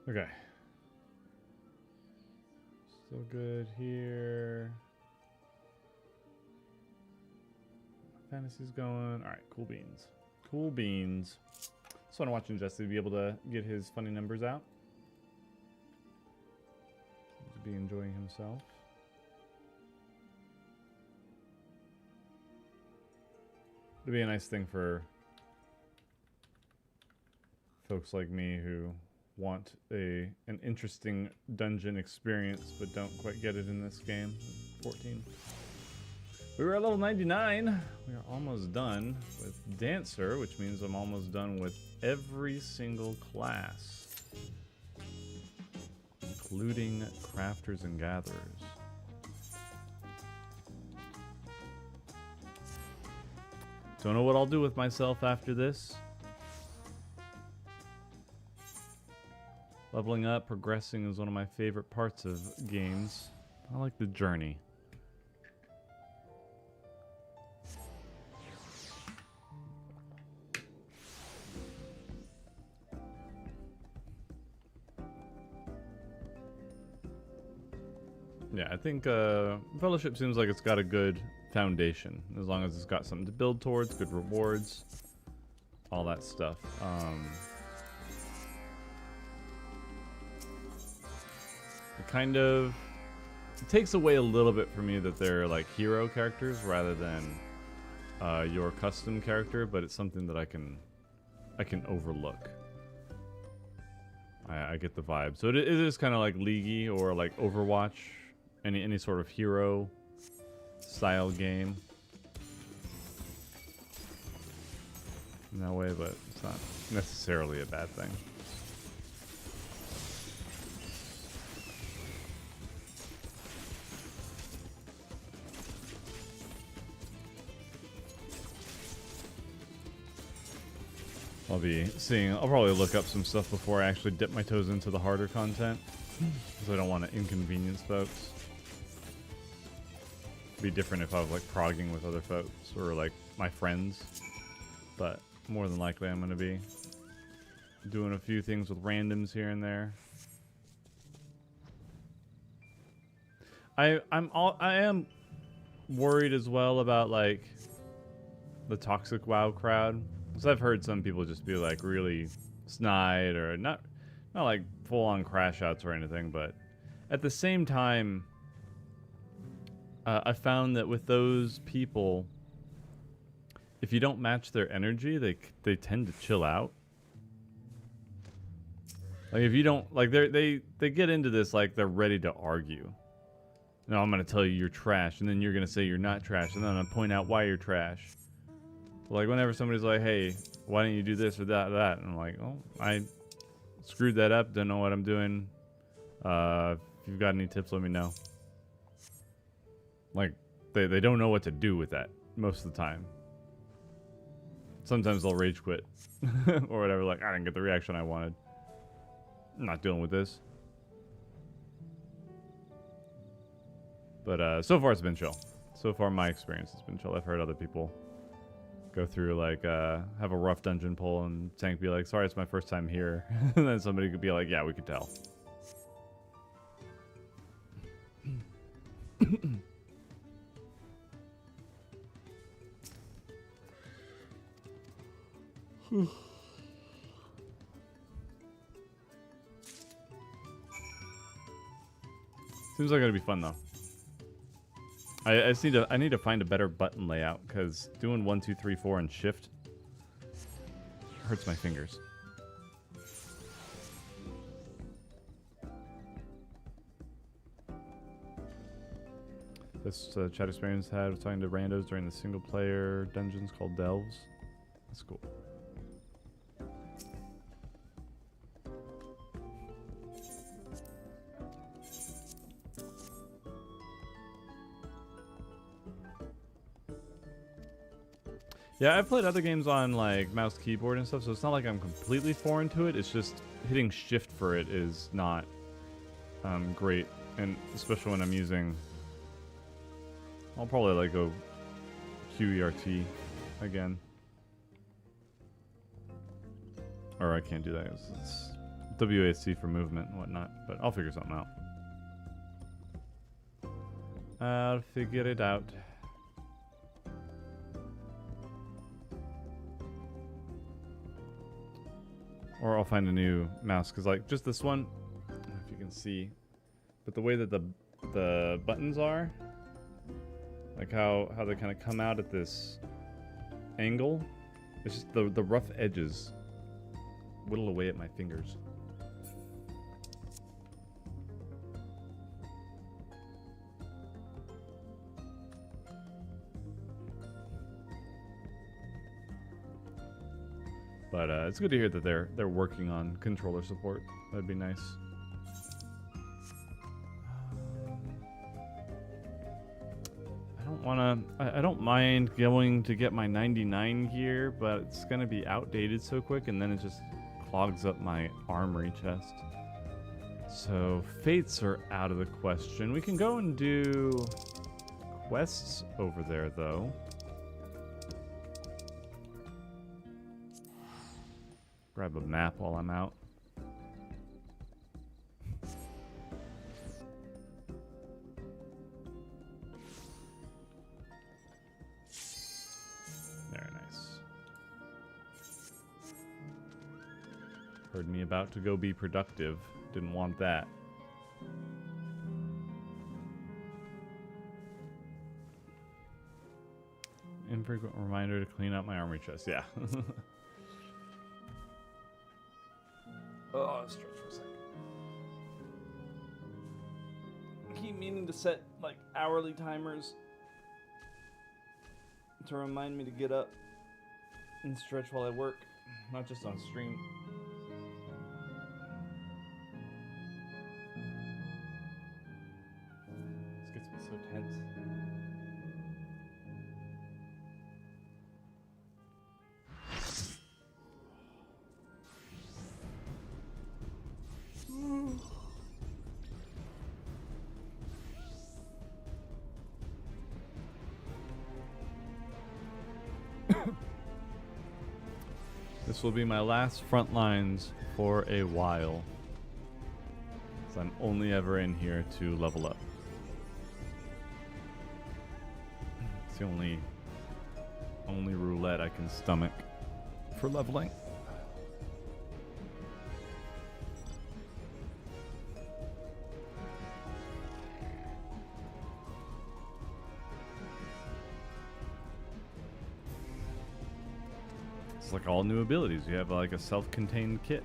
Okay. Still good here. Fantasy's going. Alright, cool beans. Cool beans. Just want to watch Jesse be able to get his funny numbers out. Seems to be enjoying himself. It'd be a nice thing for folks like me who want an interesting dungeon experience but don't quite get it in this game. 14. We were at level 99. We are almost done with Dancer, which means I'm almost done with every single class, including Crafters and Gatherers. Don't know what I'll do with myself after this. Leveling up, progressing is one of my favorite parts of games. I like the journey. Yeah, I think Fellowship seems like it's got a good foundation. As long as it's got something to build towards, good rewards, all that stuff. It kind of takes away a little bit for me that they're like hero characters rather than your custom character, but it's something that I can overlook. I get the vibe. So it is kind of like League-y or like Overwatch, any sort of hero style game in that way, but it's not necessarily a bad thing. I'll probably look up some stuff before I actually dip my toes into the harder content, because I don't want to inconvenience folks. It'd be different if I was like progging with other folks or like my friends, but more than likely I'm going to be doing a few things with randoms here and there. I am worried as well about like the toxic WoW crowd. Because I've heard some people just be like really snide or not like full-on crash outs or anything, but at the same time, I found that with those people, if you don't match their energy, they tend to chill out. Like if you don't like they get into this like they're ready to argue. No, I'm gonna tell you you're trash, and then you're gonna say you're not trash, and then I'm gonna point out why you're trash. Like whenever somebody's like, hey, why didn't you do this or that, and I'm like, oh, I screwed that up, don't know what I'm doing. If you've got any tips, let me know. Like, they don't know what to do with that most of the time. Sometimes they'll rage quit or whatever, like, I didn't get the reaction I wanted. I'm not dealing with this. But so far it's been chill. So far my experience has been chill. I've heard other people go through like have a rough dungeon pull and Tank be like, sorry, it's my first time here. And then somebody could be like, yeah, we could tell. Seems like it'll be fun though. I just need to find a better button layout, because doing 1, 2, 3, 4 and shift hurts my fingers. This chat experience had was talking to randos during the single player dungeons called Delves. That's cool. Yeah, I've played other games on like mouse keyboard and stuff, so it's not like I'm completely foreign to it. It's just hitting shift for it is not great, and especially when I'm using. I'll probably like go QERT again, or I can't do that. It's WASD for movement and whatnot, but I'll figure something out. I'll figure it out. Or I'll find a new mouse, because like just this one, I don't know if you can see, but the way that the buttons are, like how they kind of come out at this angle, it's just the rough edges whittle away at my fingers. But it's good to hear that they're working on controller support. That'd be nice. I don't mind going to get my 99 gear, but it's gonna be outdated so quick, and then it just clogs up my armory chest. So fates are out of the question. We can go and do quests over there, though. Grab a map while I'm out. Very nice. Heard me about to go be productive. Didn't want that. infrequent reminder to clean out my armory chest. Yeah. Oh, stretch for a second. Keep meaning to set like hourly timers to remind me to get up and stretch while I work, not just on stream. This gets me so tense. This will be my last front lines for a while, so I'm only ever in here to level up. It's the only roulette I can stomach for leveling. It's like all new abilities. You have like a self-contained kit.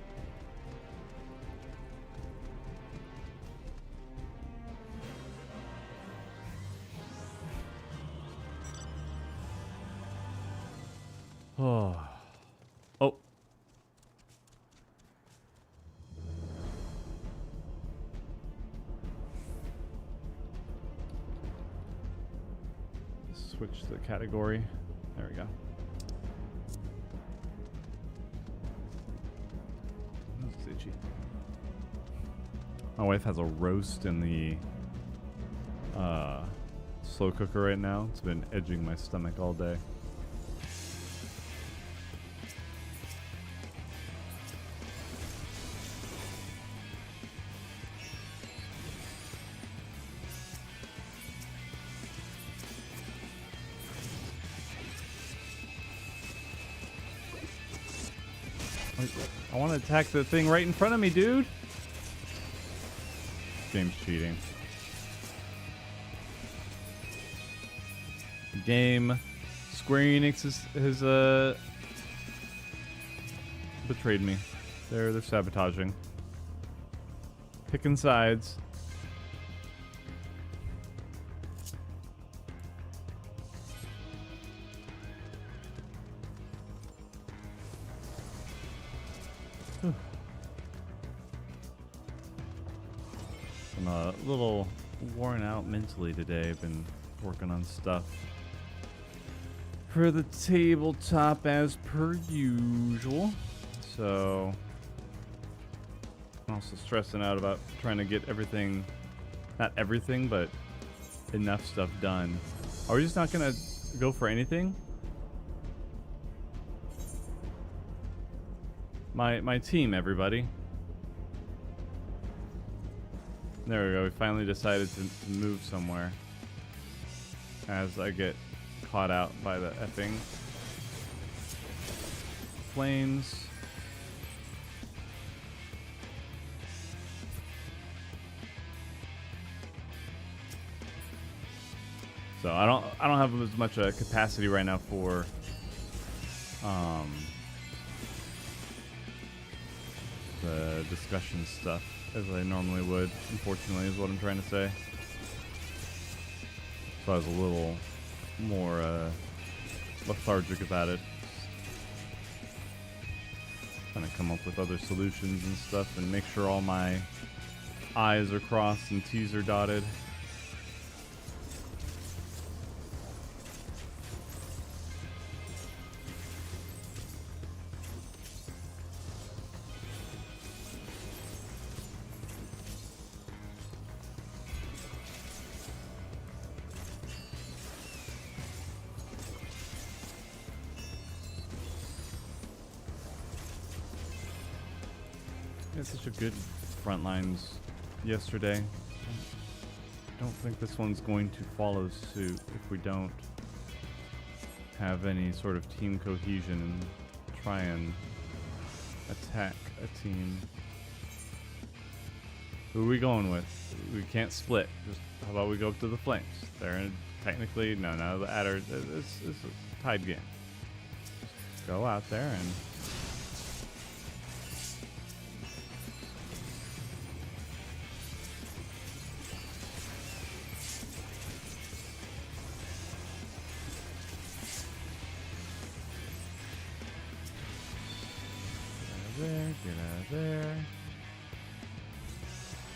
Oh. Oh. Switch the category. There we go. That's itchy. My wife has a roast in the slow cooker right now. It's been edging my stomach all day. I want to attack the thing right in front of me, dude. Game's cheating. Game. Square Enix has betrayed me. They're sabotaging. Picking sides. I'm a little worn out mentally today. I've been working on stuff for the tabletop as per usual. So I'm also stressing out about trying to get everything, not everything, but enough stuff done. Are we just not gonna go for anything? My team, everybody. There we go. We finally decided to move somewhere as I get caught out by the effing flames. So I don't have as much capacity right now for the discussion stuff as I normally would, unfortunately, is what I'm trying to say. So I was a little more lethargic about it. Trying to come up with other solutions and stuff and make sure all my I's are crossed and T's are dotted. Such a good front lines yesterday. I don't think this one's going to follow suit if we don't have any sort of team cohesion and try and attack a team. Who are we going with? We can't split. Just how about we go up to the flames? They're technically, no, the adder, it's a tied game. Just go out there and... Get out of there.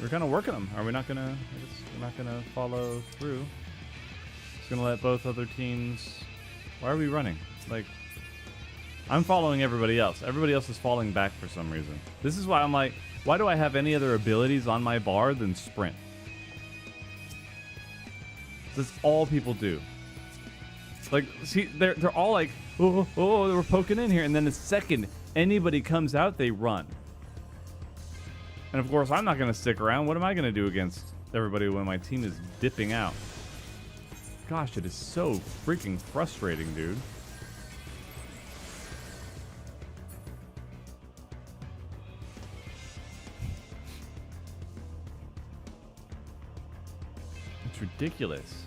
We're kind of working them. Are we not gonna? I guess we're not gonna follow through. Just gonna let both other teams. Why are we running? Like, I'm following everybody else. Everybody else is falling back for some reason. This is why I'm like, why do I have any other abilities on my bar than sprint? That's all people do. Like, see, they're all like, oh, we're poking in here, and then the second anybody comes out, they run. And of course, I'm not going to stick around. What am I going to do against everybody when my team is dipping out? Gosh, it is so freaking frustrating, dude. It's ridiculous.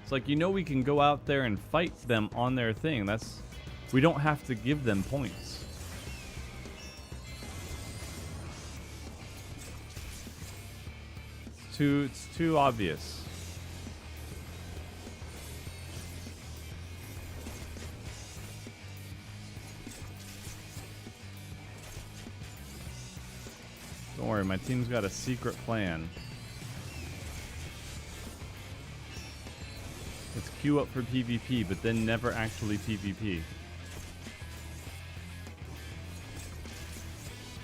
It's like, you know, we can go out there and fight them on their thing. We don't have to give them points. It's too obvious. Don't worry, my team's got a secret plan. Let's queue up for PvP, but then never actually PvP.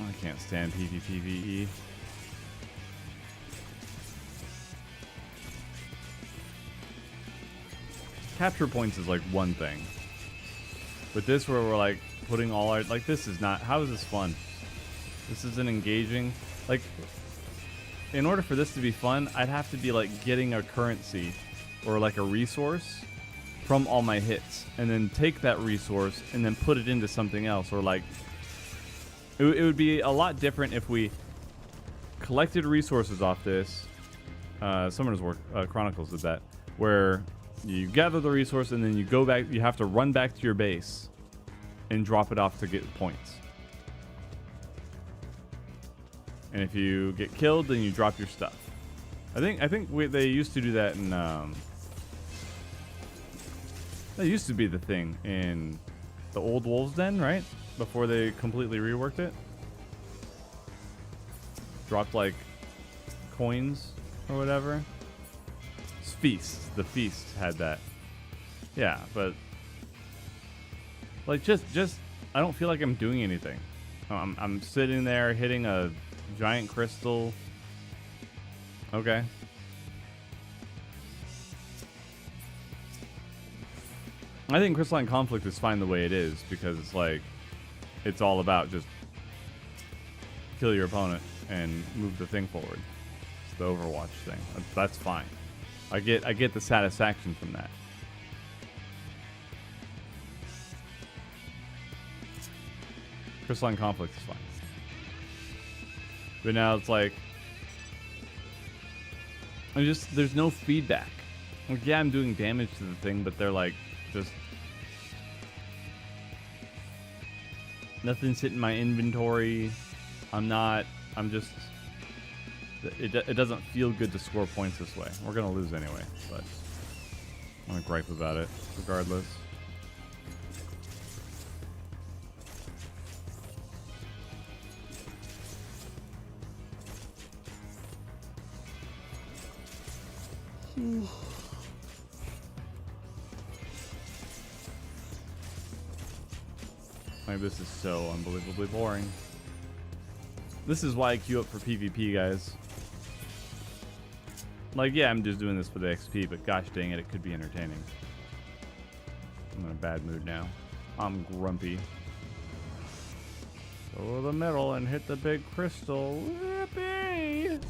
I can't stand PvPvE. Capture points is like one thing. But this where we're like putting all our, like, this is not, how is this fun? This isn't engaging. Like, in order for this to be fun, I'd have to be like getting a currency or like a resource from all my hits, and then take that resource and then put it into something else, or like it would be a lot different if we collected resources off this. Summoner's War Chronicles did that, where you gather the resource and then you go back, you have to run back to your base and drop it off to get points. And if you get killed, then you drop your stuff. I think they used to do that in that used to be the thing in the old Wolves Den, right? Before they completely reworked it. Dropped like coins or whatever. It's Feast. The Feast had that. Yeah, but like just I don't feel like I'm doing anything. I'm sitting there hitting a giant crystal. Okay. I think Crystalline Conflict is fine the way it is, because it's like, it's all about just kill your opponent and move the thing forward. It's the Overwatch thing. That's fine. I get the satisfaction from that. Crystalline Conflict is fine. But now it's like, there's no feedback. Like, yeah, I'm doing damage to the thing, but they're like, just nothing's hitting my inventory. It doesn't feel good to score points this way. We're gonna lose anyway, but I'm gonna gripe about it regardless. Like, this is so unbelievably boring. This is why I queue up for PvP, guys. Like, yeah, I'm just doing this for the XP, but gosh dang it, it could be entertaining. I'm in a bad mood now. I'm grumpy. Go to the middle and hit the big crystal. Yippee!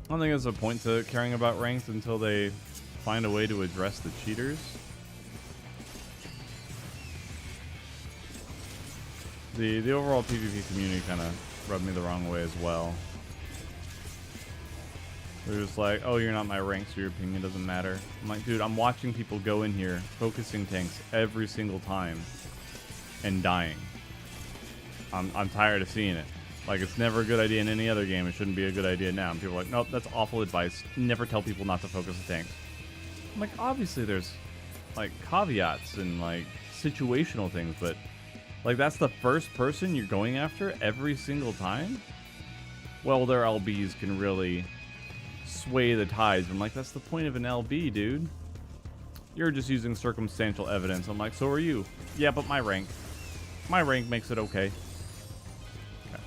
I don't think there's a point to caring about ranked until they find a way to address the cheaters. The overall PvP community kind of rubbed me the wrong way as well. They're just like, oh, you're not my rank, so your opinion doesn't matter. I'm like, dude, I'm watching people go in here, focusing tanks every single time, and dying. I'm tired of seeing it. Like, it's never a good idea in any other game. It shouldn't be a good idea now. And people are like, nope, that's awful advice. Never tell people not to focus the tanks. I'm like, obviously there's, like, caveats and, like, situational things, but, like, that's the first person you're going after every single time? Well, their LBs can really sway the tides. I'm like, that's the point of an LB, dude. You're just using circumstantial evidence. I'm like, so are you. Yeah, but my rank makes it okay. Okay.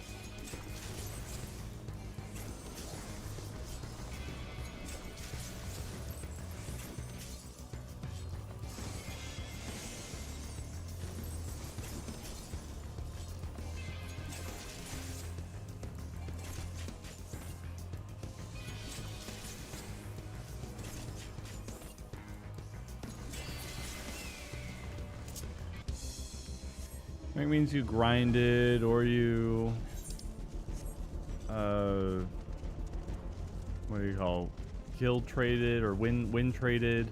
It means you grinded or you what do you call, kill traded or win traded,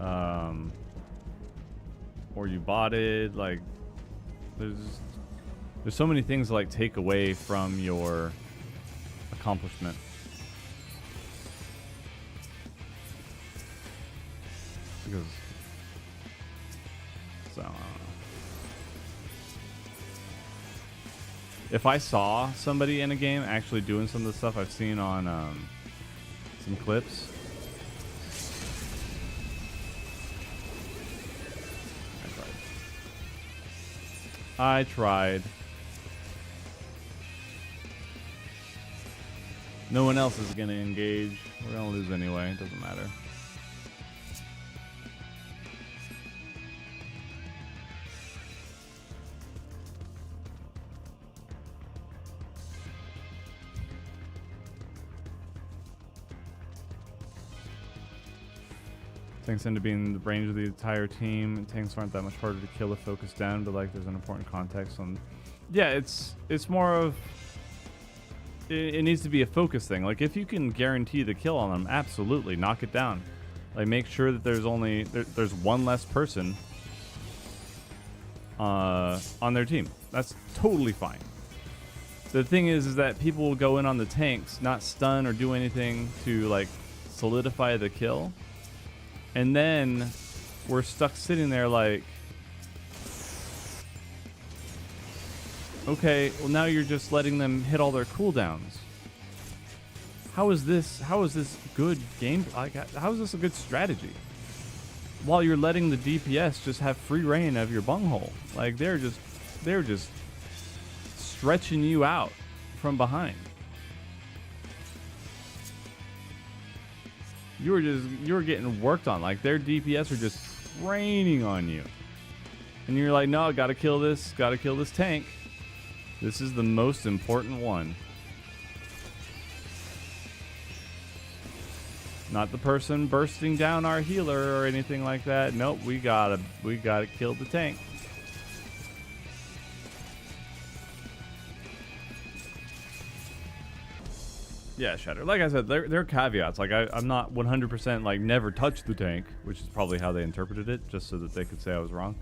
or you botted. Like, there's so many things to, like, take away from your accomplishment. Because so if I saw somebody in a game actually doing some of the stuff I've seen on some clips, I tried. No one else is gonna engage. We're gonna lose anyway. It doesn't matter. Tanks tend to be in the range of the entire team, and tanks aren't that much harder to kill or focus down, but, like, there's an important context on... Yeah, it's more of... It needs to be a focus thing. Like, if you can guarantee the kill on them, absolutely, knock it down. Like, make sure that there's only... There's one less person on their team. That's totally fine. The thing is that people will go in on the tanks, not stun or do anything to, like, solidify the kill. And then we're stuck sitting there like, okay, well, now you're just letting them hit all their cooldowns. How is this good game? Like, how is this a good strategy? While you're letting the DPS just have free reign of your bunghole. Like, they're just stretching you out from behind. You're getting worked on. Like, their DPS are just training on you. And you're like, no, gotta kill this tank. This is the most important one. Not the person bursting down our healer or anything like that. Nope, we gotta kill the tank. Yeah, Shatter. Like I said, there are caveats. Like, I'm not 100% like never touch the tank, which is probably how they interpreted it, just so that they could say I was wrong.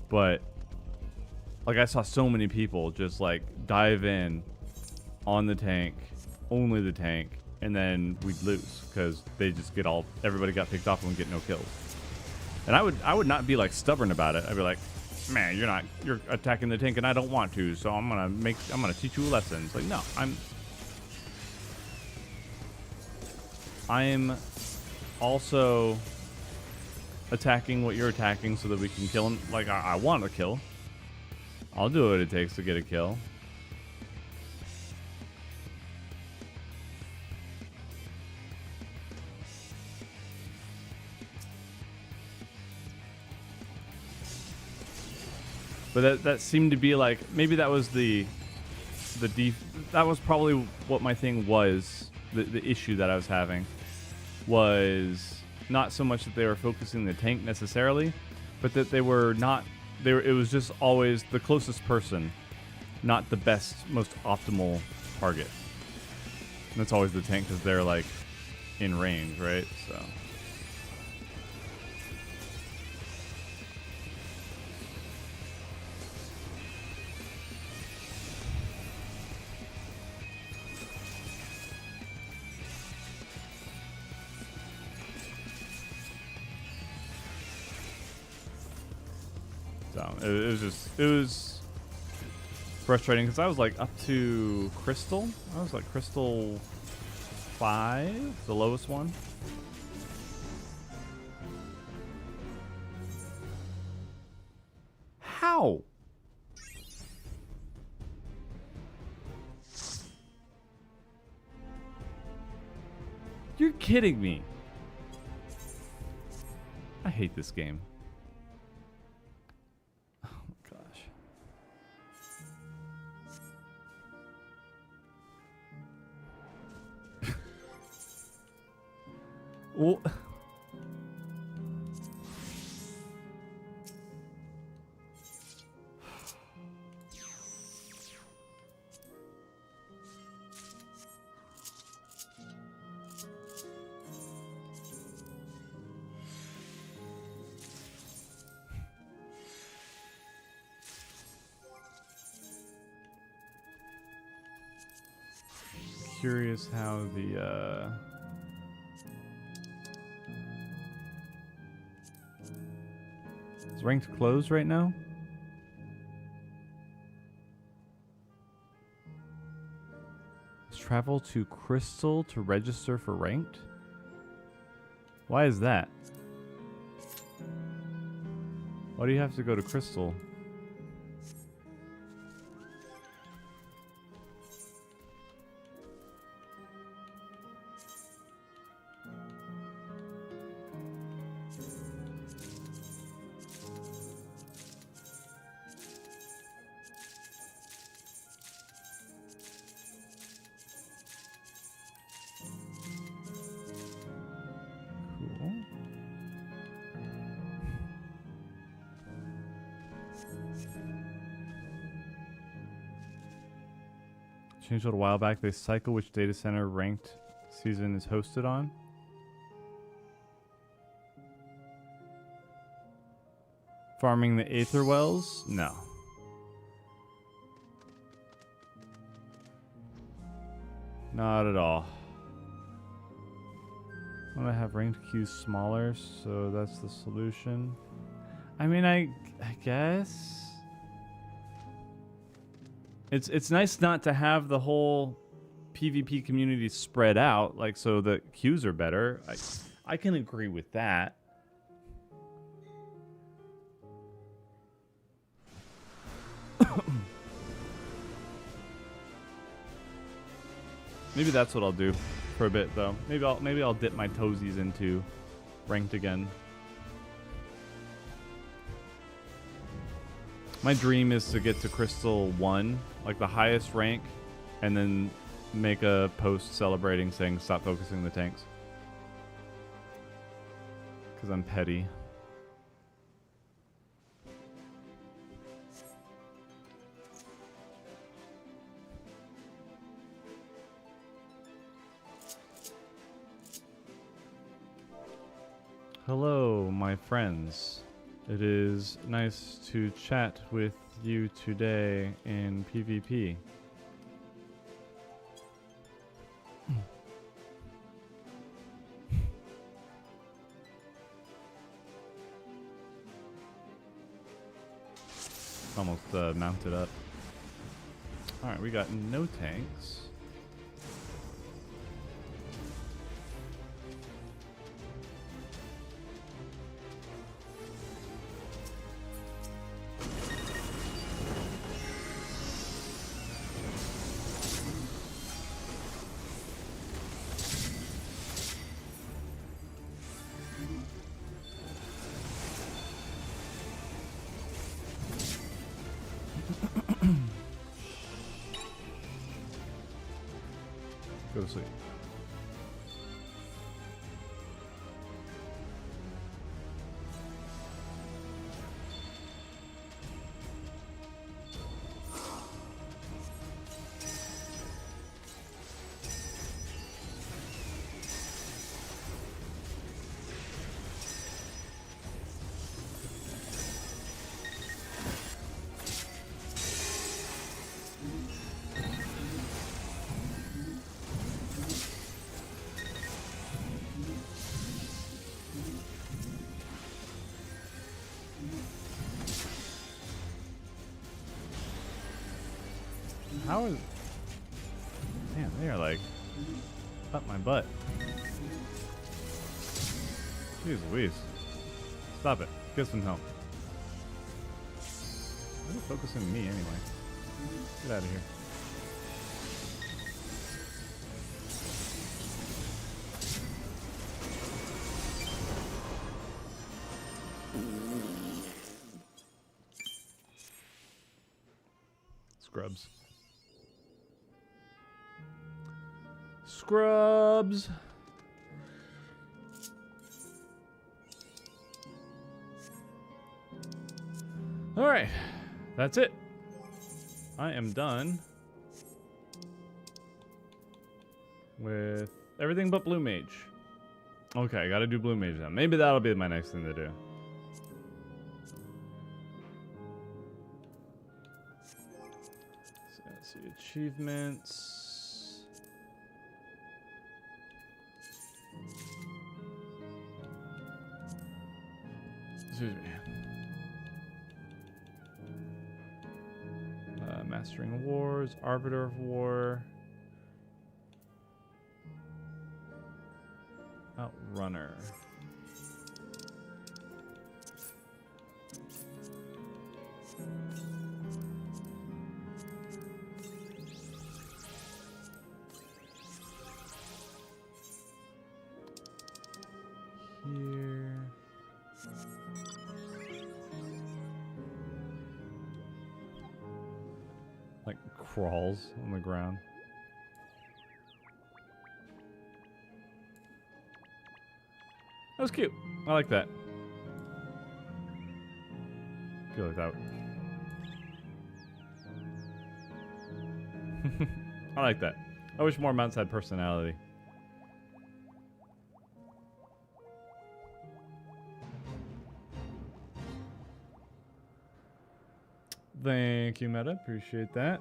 But like, I saw so many people just like dive in on the tank, only the tank, and then we'd lose because they just everybody got picked off and would get no kills. And I would not be like stubborn about it. I'd be like, man, you're attacking the tank and I don't want to, so I'm gonna teach you a lesson. It's like, no, I'm also attacking what you're attacking so that we can kill him. Like, I want to kill. I'll do what it takes to get a kill. But that seemed to be like, maybe that was that was probably what my thing was. The issue that I was having was not so much that they were focusing the tank necessarily, but that it was just always the closest person not the best, most optimal target. And that's always the tank because they're like in range, right? So. So it was frustrating because I was like up to Crystal. I was like Crystal 5, the lowest one. How? You're kidding me. I hate this game. Oh my gosh. Well, curious how the is ranked closed right now? Let's travel to Crystal to register for ranked? Why is that? Why do you have to go to Crystal? Cool. Changed it a while back. They cycle which data center ranked season is hosted on. Farming the Aether Wells? No. Not at all. I want to have ranked queues smaller, so that's the solution. I mean, I guess it's nice not to have the whole PvP community spread out, like so the queues are better. I can agree with that. Maybe that's what I'll do for a bit, though. Maybe I'll dip my toesies into ranked again. My dream is to get to Crystal 1, like the highest rank, and then make a post celebrating saying stop focusing the tanks. Because I'm petty. Hello, my friends. It is nice to chat with you today in PvP. Almost mounted up. Alright, we got no tanks. Go to sleep. How is... Man, they are like up my butt. Jeez Louise. Stop it. Get some help. Why are you focusing on me anyway? Get out of here. Scrubs. Scrubs. All right, that's it. I am done with everything but Blue Mage. Okay, I gotta do Blue Mage now. Maybe that'll be my next thing to do. So let's see, achievements. Excuse me. Mastering Wars, Arbiter of War, Outrunner. Here. Like crawls on the ground. That was cute. I like that. Feel like that. I like that. I wish more mounts had personality. Thank you, Meta. Appreciate that.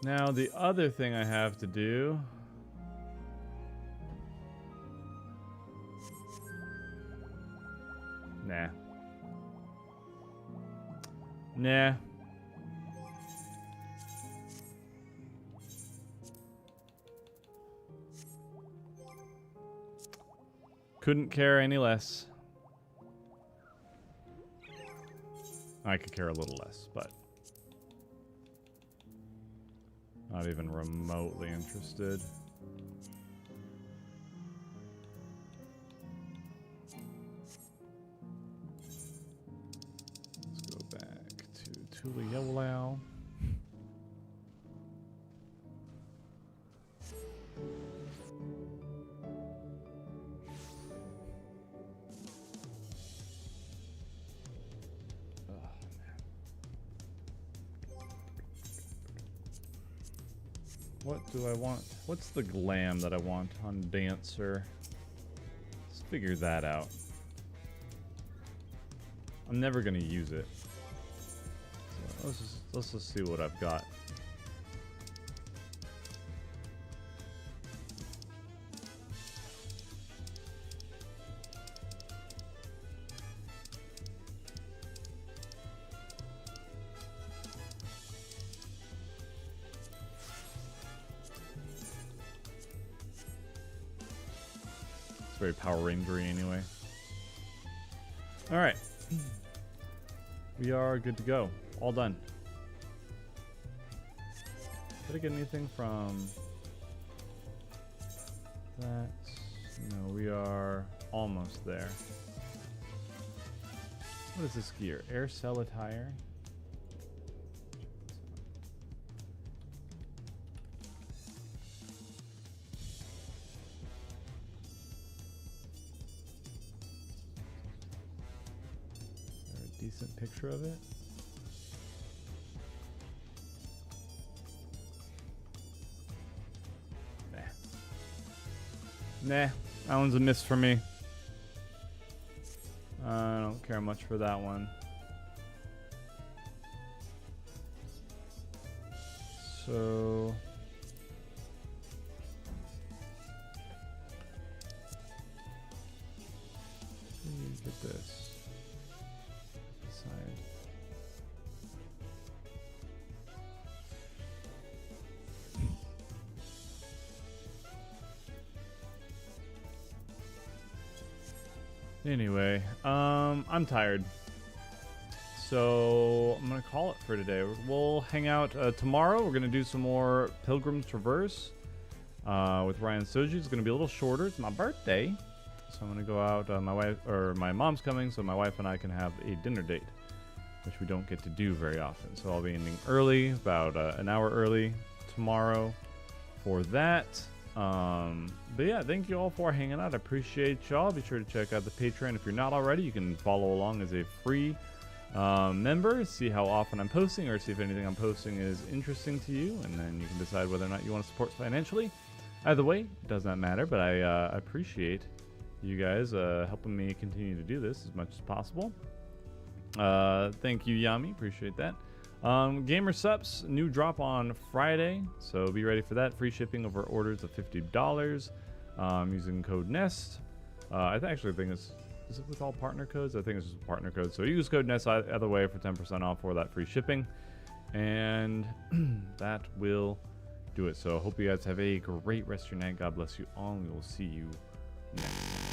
Now, the other thing I have to do... Nah. Nah. Couldn't care any less. I could care a little less, but not even remotely interested. Let's go back to Tula Yellow. What do I want? What's the glam that I want on Dancer? Let's figure that out. I'm never gonna use it. So let's just see what I've got. Very Power Rangery anyway. Alright. We are good to go. All done. Did I get anything from that? No, we are almost there. What is this gear? Air cell attire? Decent picture of it. Nah, that one's a miss for me. I don't care much for that one. So look at this. Anyway, I'm tired. So I'm gonna call it for today. We'll hang out tomorrow. We're gonna do some more Pilgrim's Traverse with Ryan Soji. It's gonna be a little shorter. It's my birthday, so I'm gonna go out. My mom's coming, so my wife and I can have a dinner date, which we don't get to do very often. So I'll be ending early, about an hour early tomorrow for that. But yeah, thank you all for hanging out. I appreciate y'all. Be sure to check out the Patreon if you're not already. You can follow along as a free member, see how often I'm posting, or see if anything I'm posting is interesting to you, and then you can decide whether or not you want to support financially. Either way, it does not matter, but I appreciate you guys helping me continue to do this as much as possible. Thank you, Yami. Appreciate that. Gamer Sups, new drop on Friday, so be ready for that. Free shipping over orders of $50 using code NEST. I actually think it's... Is it with all partner codes? I think it's just partner codes. So use code NEST either way for 10% off for that free shipping. And that will do it. So I hope you guys have a great rest of your night. God bless you all, and we will see you next time.